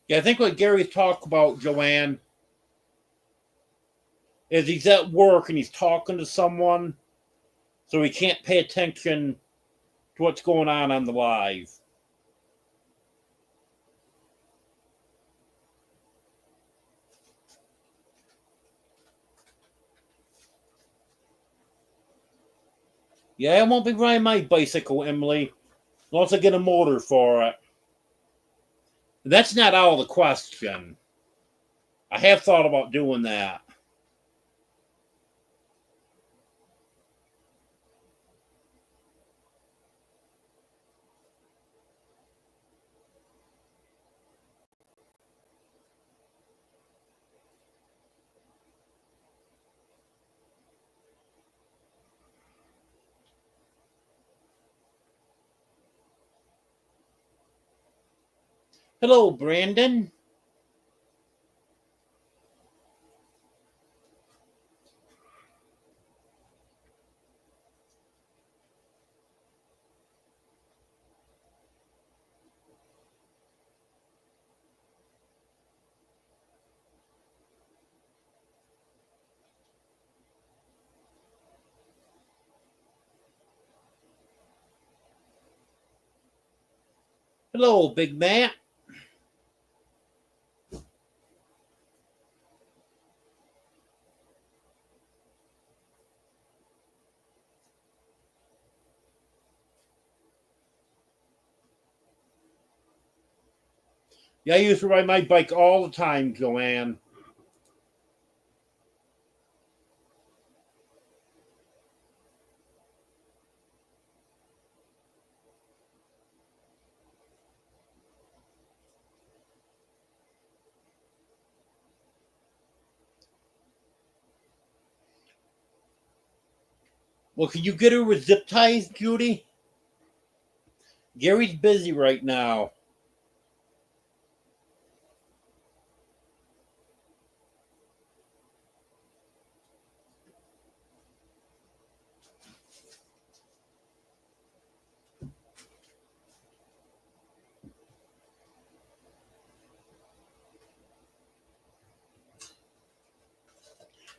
Yeah, I think what Gary talked about, Joanne, is he's at work and he's talking to someone, so he can't pay attention to what's going on the live. Yeah, I won't be riding my bicycle, Emily, unless I get a motor for it. That's not out of the question. I have thought about doing that. Hello, Brandon. Hello, Big Matt. Yeah, I used to ride my bike all the time, Joanne. Well, can you get her with zip ties, Judy? Gary's busy right now.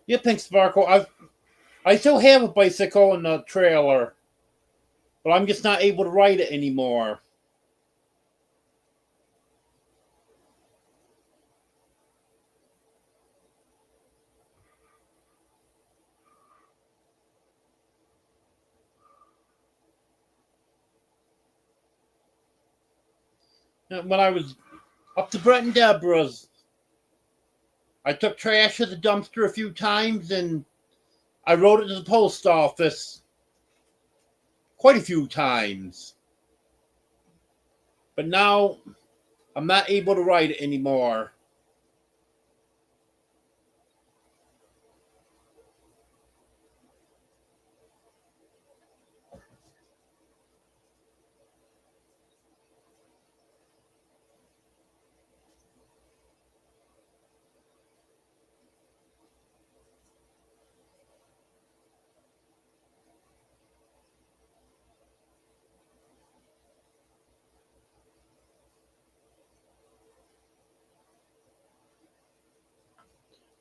Yeah, Pink Sparkle. I still have a bicycle and a trailer, but I'm just not able to ride it anymore. When I was up to Brett and Deborah's, I took trash to the dumpster a few times and I rode it to the post office quite a few times. But now I'm not able to ride it anymore.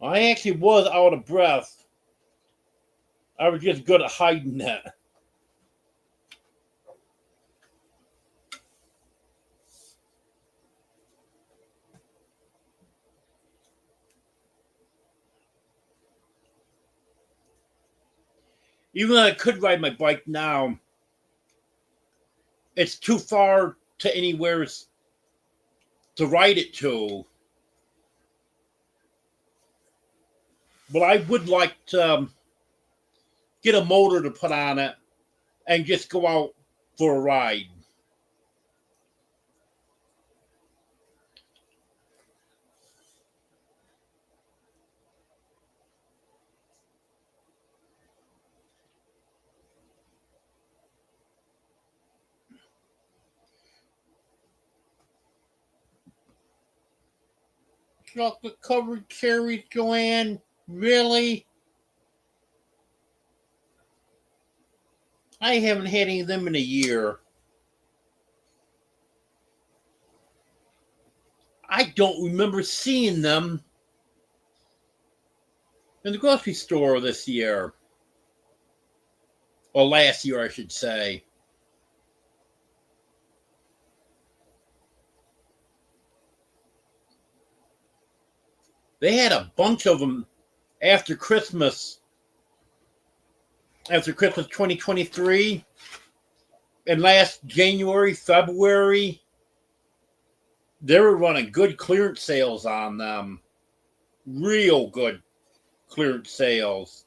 I actually was out of breath. I was just good at hiding it. Even though I could ride my bike now, it's too far to anywhere to ride it to. But I would like to get a motor to put on it and just go out for a ride. Chocolate covered cherries, Joanne? Really? I haven't had any of them in a year. I don't remember seeing them in the grocery store this year. Or last year, I should say. They had a bunch of them after Christmas 2023. And last January, February, they were running good clearance sales on them. Real good clearance sales.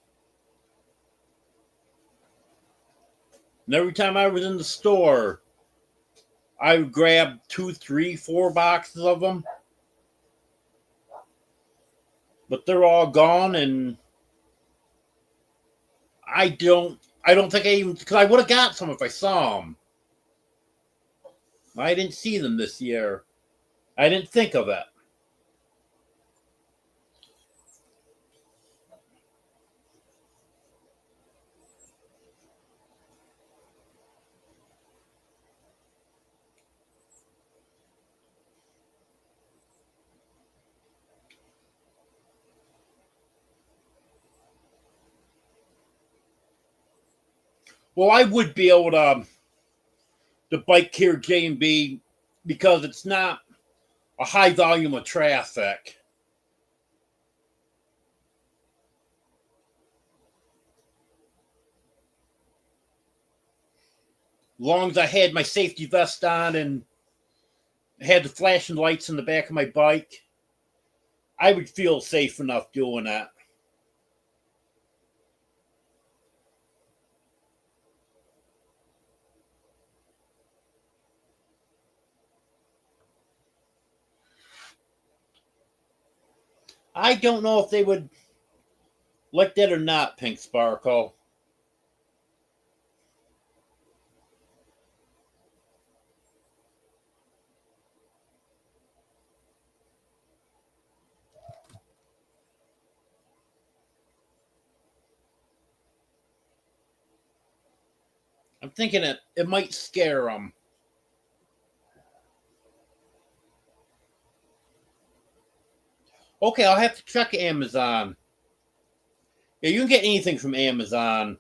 And every time I was in the store, I would grab 2, 3, 4 boxes of them. But they're all gone, and I don't think I even, because I would have got some if I saw them. I didn't see them this year. I didn't think of it. Well, I would be able to bike here J&B because it's not a high volume of traffic. As long as I had my safety vest on and had the flashing lights in the back of my bike, I would feel safe enough doing that. I don't know if they would like that or not, Pink Sparkle. I'm thinking it might scare them. Okay, I'll have to check Amazon. Yeah, you can get anything from Amazon.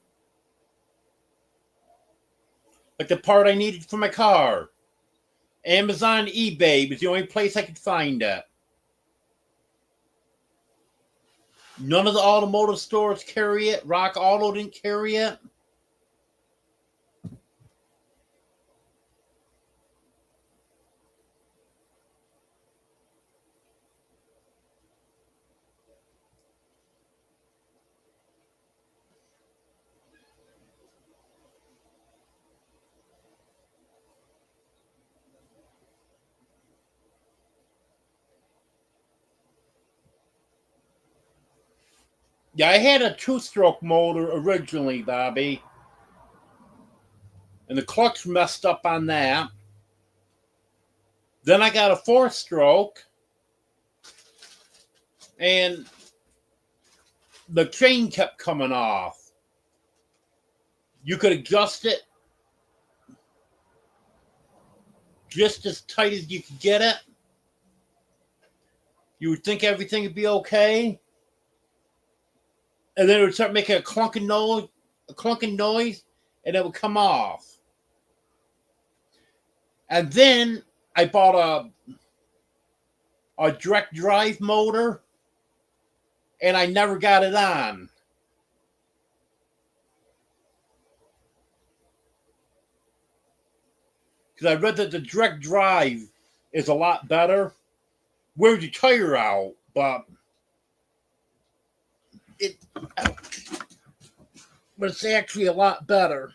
Like the part I needed for my car. Amazon, eBay was the only place I could find it. None of the automotive stores carry it. Rock Auto didn't carry it. Yeah, I had a 2-stroke motor originally, Bobby. And the clutch messed up on that. Then I got a 4-stroke. And the chain kept coming off. You could adjust it just as tight as you could get it. You would think everything would be okay. And then it would start making a clunking noise, and it would come off. And then I bought a direct drive motor, and I never got it on. because I read that the direct drive is a lot better. Wears your tire out, but it but it's actually a lot better.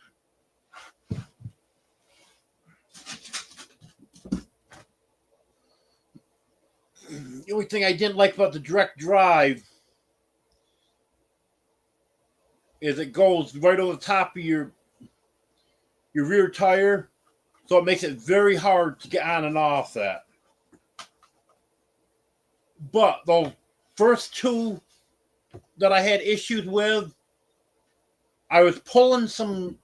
The only thing I didn't like about the direct drive is it goes right over the top of your rear tire, so it makes it very hard to get on and off that. But those first two that I had issues with, I was pulling some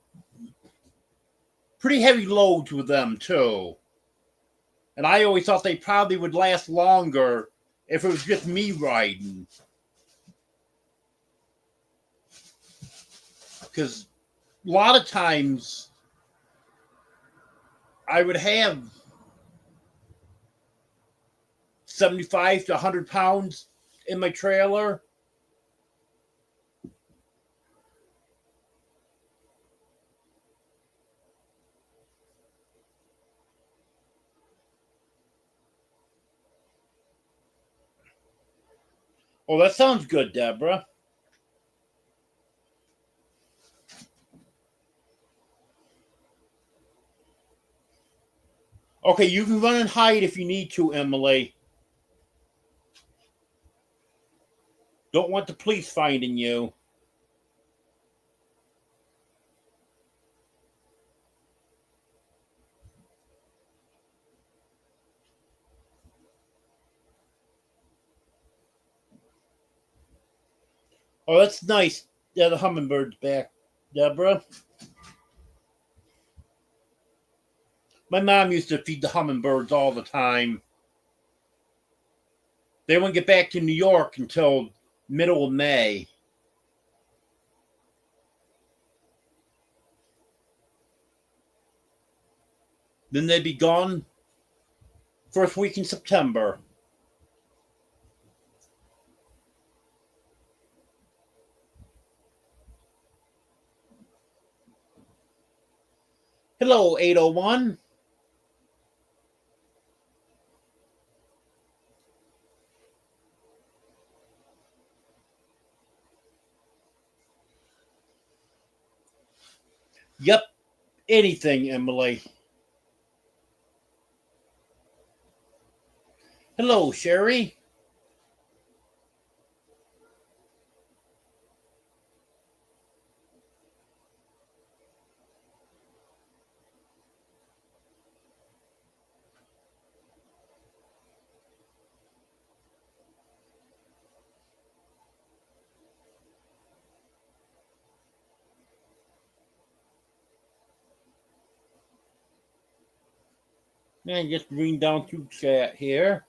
pretty heavy loads with them too. And I always thought they probably would last longer if it was just me riding. Because a lot of times I would have 75 to 100 pounds in my trailer. Oh, that sounds good, Deborah. Okay, you can run and hide if you need to, Emily. Don't want the police finding you. Oh, that's nice. Yeah, the hummingbird's back, Deborah. My mom used to feed the hummingbirds all the time. They wouldn't get back to New York until middle of May. Then they'd be gone first week in September. Hello, 801. Yep, anything, Emily. Hello, Sherry. Man, just reading down through chat here.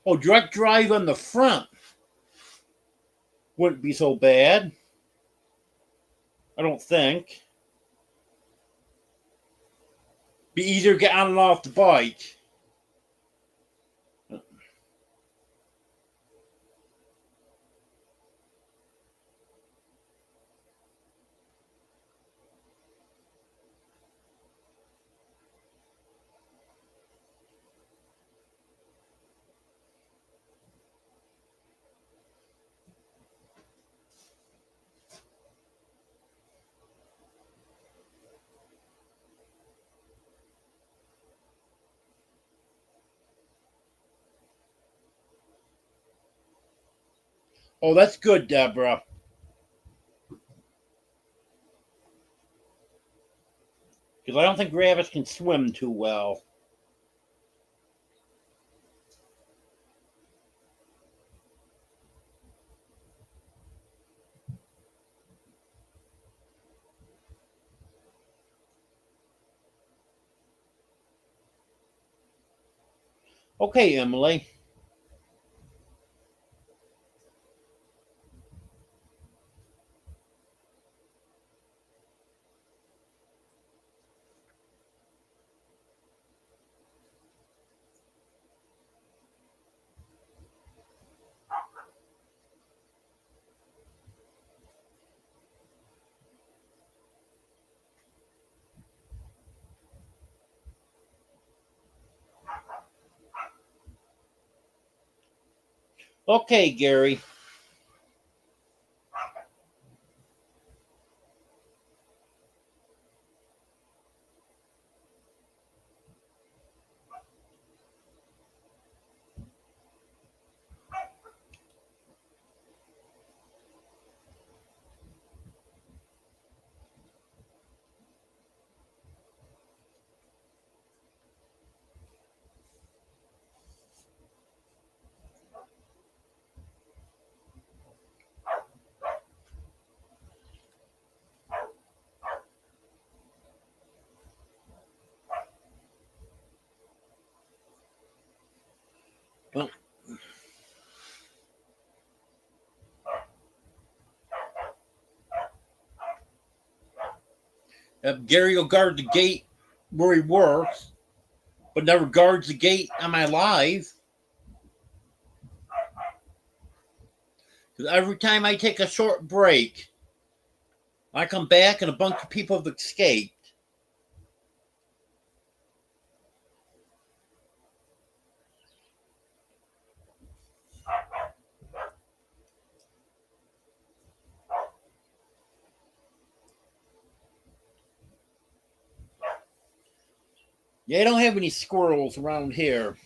Oh, direct drive on the front wouldn't be so bad. I don't think. Be easier to get on and off the bike. Oh, that's good, Deborah. Because I don't think rabbits can swim too well. Okay, Emily. Okay, Gary. Well, Gary will guard the gate where he works, but never guards the gate on my live. Because every time I take a short break, I come back and a bunch of people have escaped. Yeah, I don't have any squirrels around here.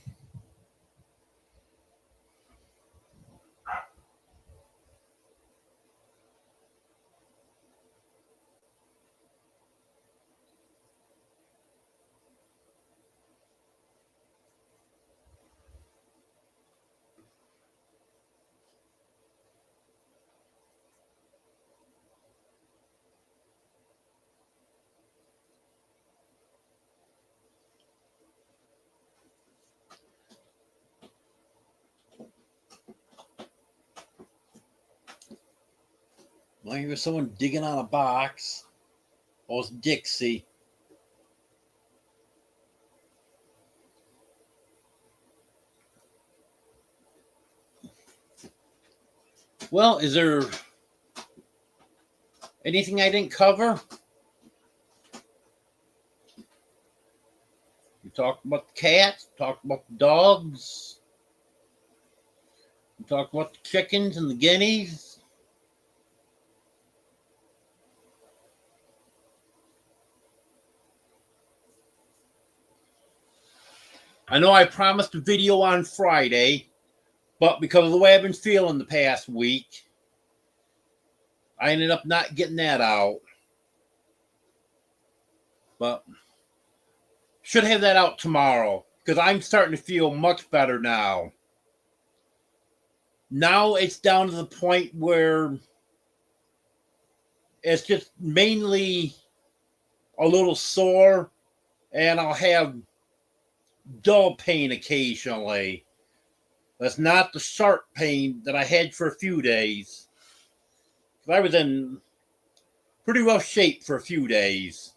I hear someone digging on a box. Oh, it's Dixie. Well, is there anything I didn't cover? We talked about the cats, talked about the dogs, we talked about the chickens and the guineas. I know I promised a video on Friday, but because of the way I've been feeling the past week, I ended up not getting that out. But should have that out tomorrow because I'm starting to feel much better now. Now it's down to the point where it's just mainly a little sore and I'll have dull pain occasionally. That's not the sharp pain that I had for a few days. I was in pretty rough shape for a few days.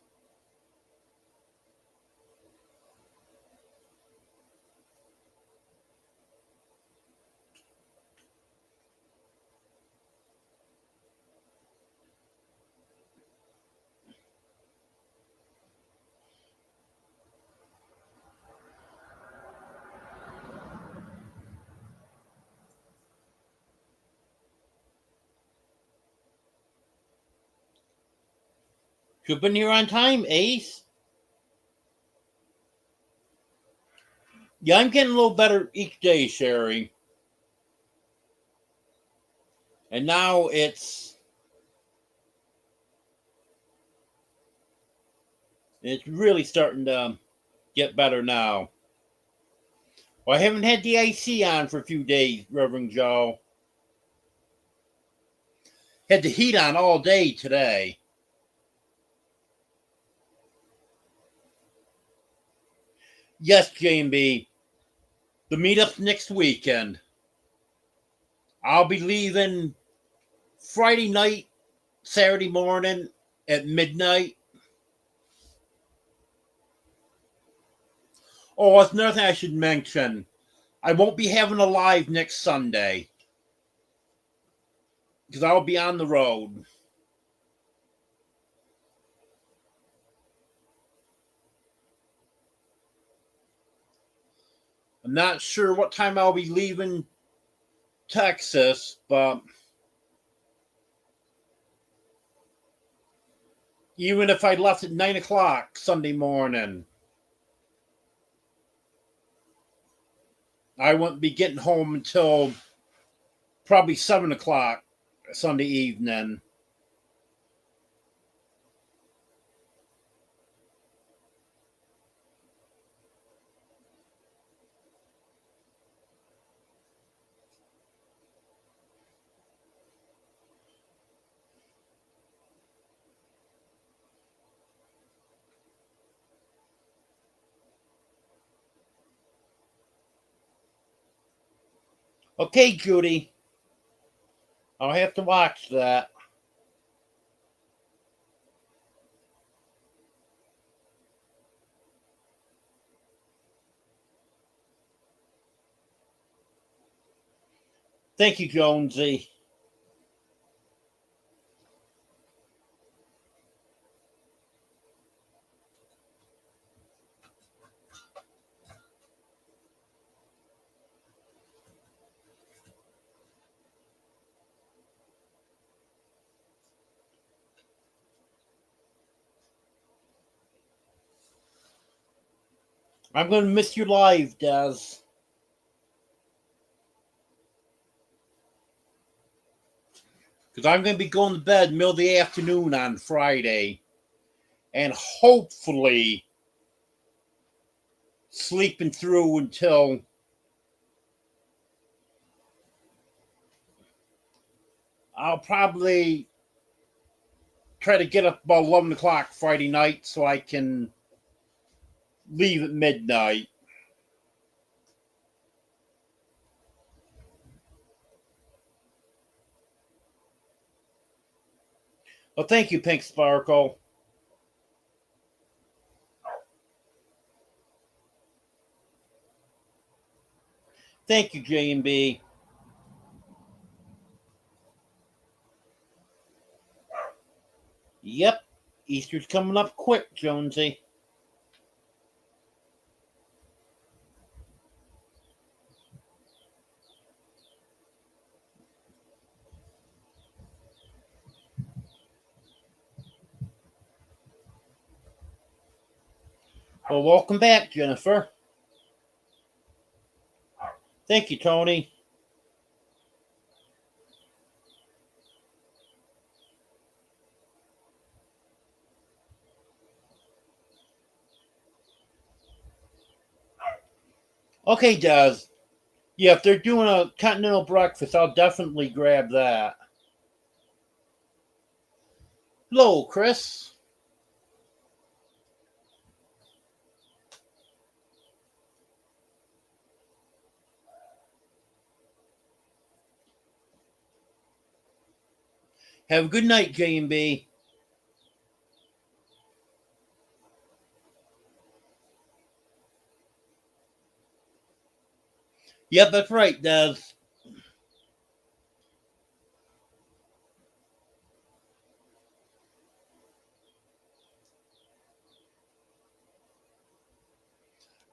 Should have been here on time, Ace. Yeah, I'm getting a little better each day, Sherry. And now it's really starting to get better now. Well, I haven't had the AC on for a few days, Reverend Joe. Had the heat on all day today. Yes, JB. The meetup's next weekend. I'll be leaving Friday night, Saturday morning at midnight. Oh, that's another thing I should mention. I won't be having a live next Sunday because I'll be on the road. I'm not sure what time I'll be leaving Texas, but even if I left at 9 o'clock Sunday morning, I wouldn't be getting home until probably 7 o'clock Sunday evening. Okay, Judy. I'll have to watch that. Thank you, Jonesy. I'm going to miss you live, Des. Because I'm going to be going to bed middle of the afternoon on Friday. And hopefully sleeping through until I'll probably try to get up about 11 o'clock Friday night so I can leave at midnight. Well, thank you, Pink Sparkle. Thank you, J&B. Yep, Easter's coming up quick, Jonesy. Well, welcome back, Jennifer. Thank you, Tony. Okay, Des. Yeah, if they're doing a continental breakfast, I'll definitely grab that. Hello, Chris. Have a good night, J&B. Yep, that's right, Des.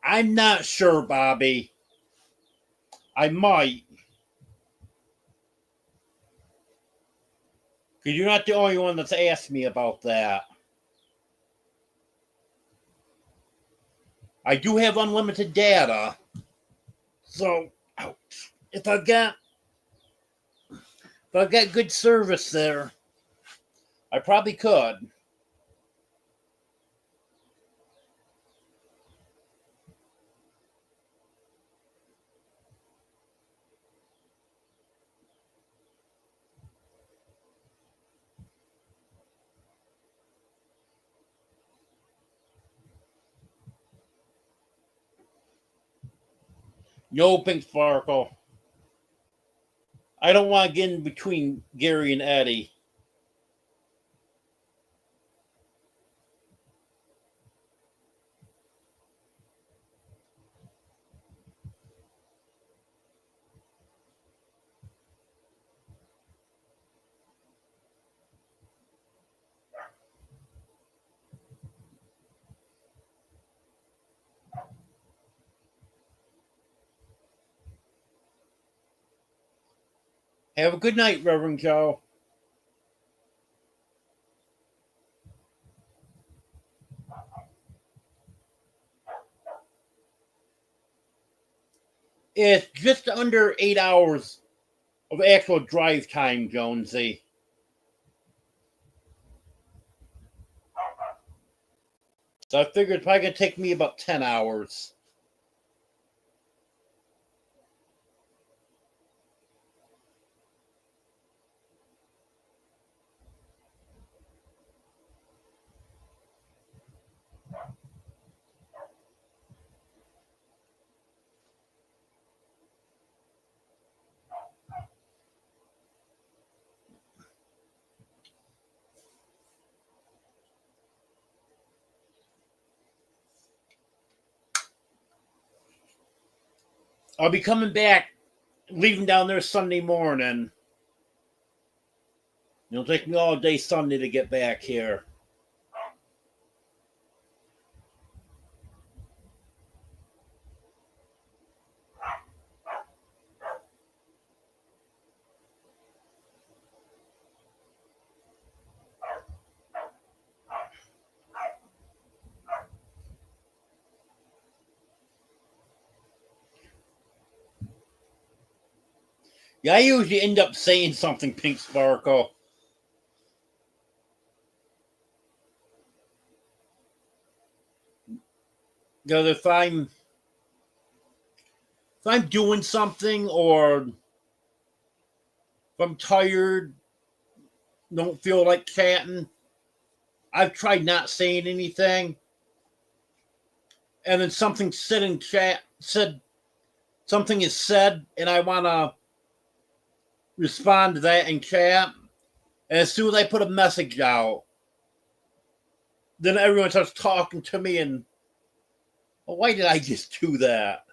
I'm not sure, Bobby. I might. Because you're not the only one that's asked me about that. I do have unlimited data. So, if I've got good service there, I probably could. No, Pink Sparkle. I don't want to get in between Gary and Eddie. Have a good night, Reverend Joe. It's just under 8 hours of actual drive time, Jonesy. So I figured it's probably going to take me about 10 hours. I'll be coming back, leaving down there Sunday morning. It'll take me all day Sunday to get back here. Yeah, I usually end up saying something, Pink Sparkle. Because if I'm doing something or if I'm tired, don't feel like chatting, I've tried not saying anything, and then something said something is said, and I want to respond to that in chat. And as soon as I put a message out, then everyone starts talking to me, and well, why did I just do that?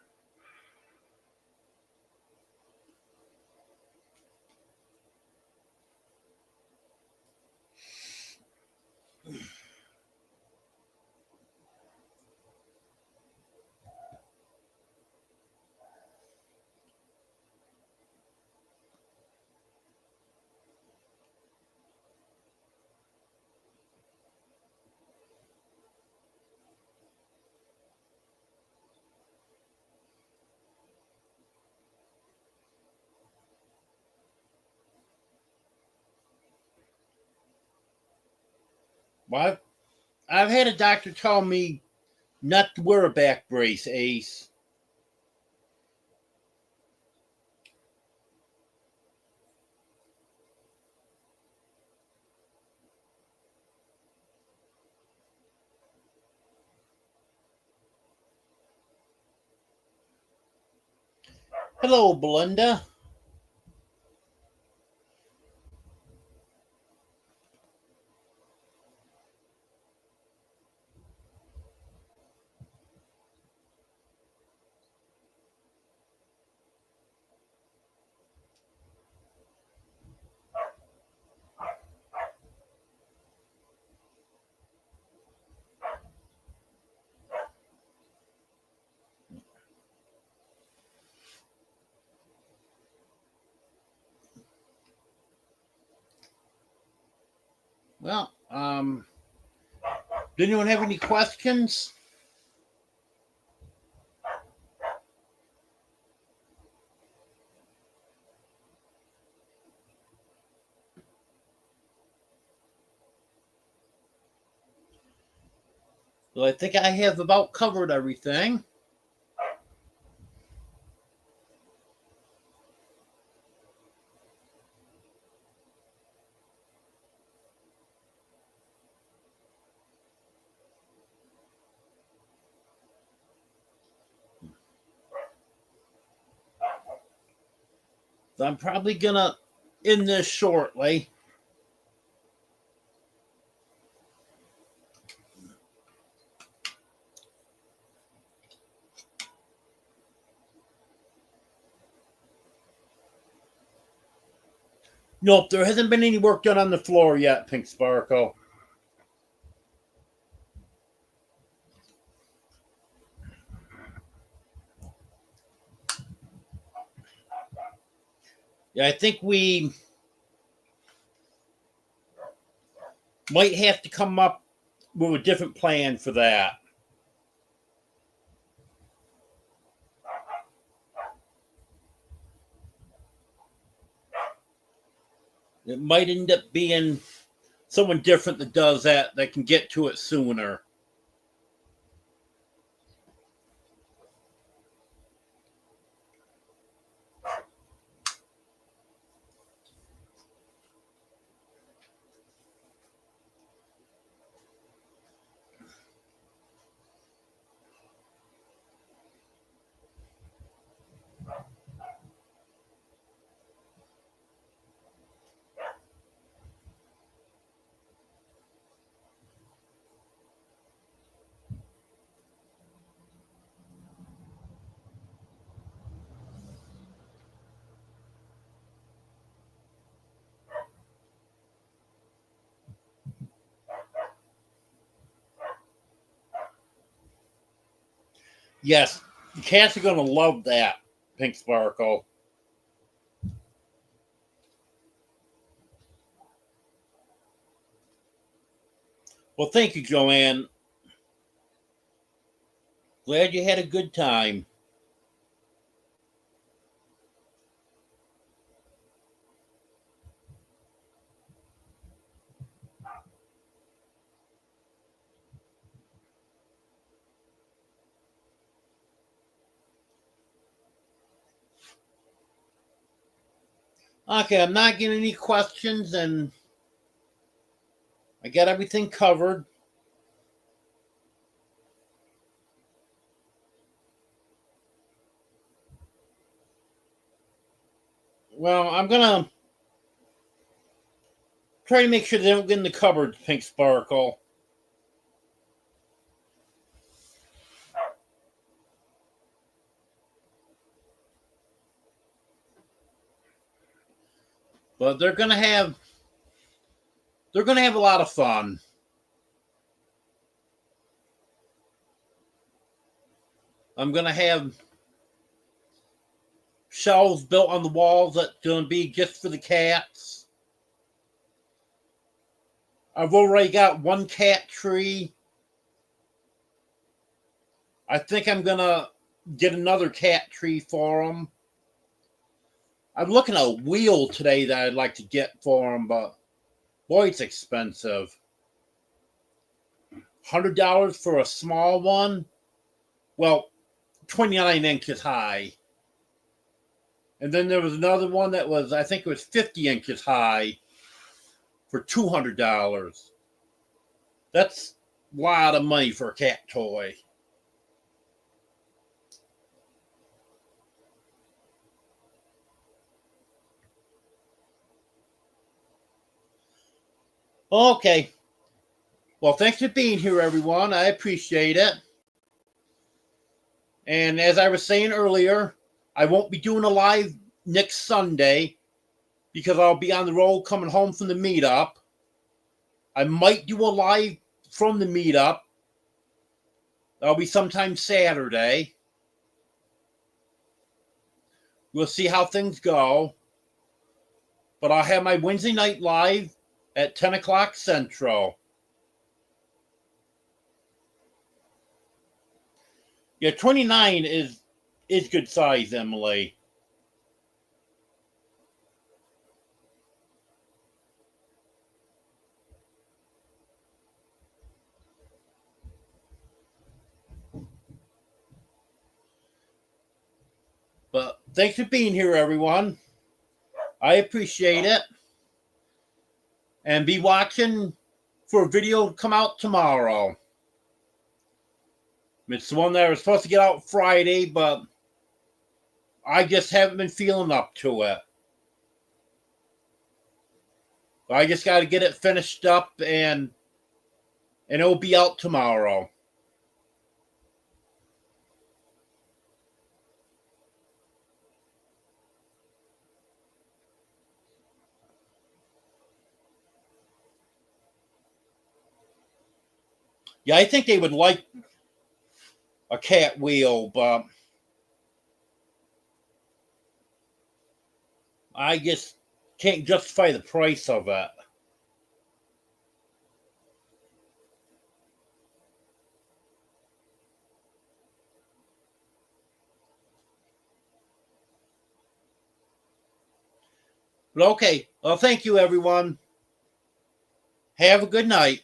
Well, I've had a doctor tell me not to wear a back brace, Ace. Hello, Belinda. Well, did anyone have any questions? Well, I think I have about covered everything. So I'm probably gonna end this shortly. Nope, there hasn't been any work done on the floor yet, Pink Sparkle. Yeah, I think we might have to come up with a different plan for that. It might end up being someone different that does that can get to it sooner. Yes, cats are going to love that, Pink Sparkle. Well, thank you, Joanne. Glad you had a good time. Okay, I'm not getting any questions, and I got everything covered. Well, I'm gonna try to make sure they don't get in the cupboard, Pink Sparkle. But they're gonna have a lot of fun. I'm gonna have shelves built on the walls that's gonna be just for the cats. I've already got one cat tree. I think I'm gonna get another cat tree for them. I'm looking at a wheel today that I'd like to get for them, but boy, it's expensive. $100 for a small one. Well, 29 inches high. And then there was another one that was, I think it was 50 inches high for $200. That's a lot of money for a cat toy. Okay. Well, thanks for being here, everyone. I appreciate it. And as I was saying earlier, I won't be doing a live next Sunday because I'll be on the road coming home from the meetup. I might do a live from the meetup. That'll be sometime Saturday. We'll see how things go. But I'll have my Wednesday night live at 10 o'clock Central. Yeah, 29 is good size, Emily. But thanks for being here, everyone. I appreciate it. And be watching for a video to come out tomorrow. It's the one that I was supposed to get out Friday, but I just haven't been feeling up to it. I just got to get it finished up, and it'll be out tomorrow. Yeah, I think they would like a cat wheel, but I just can't justify the price of it. But okay. Well, thank you, everyone. Have a good night.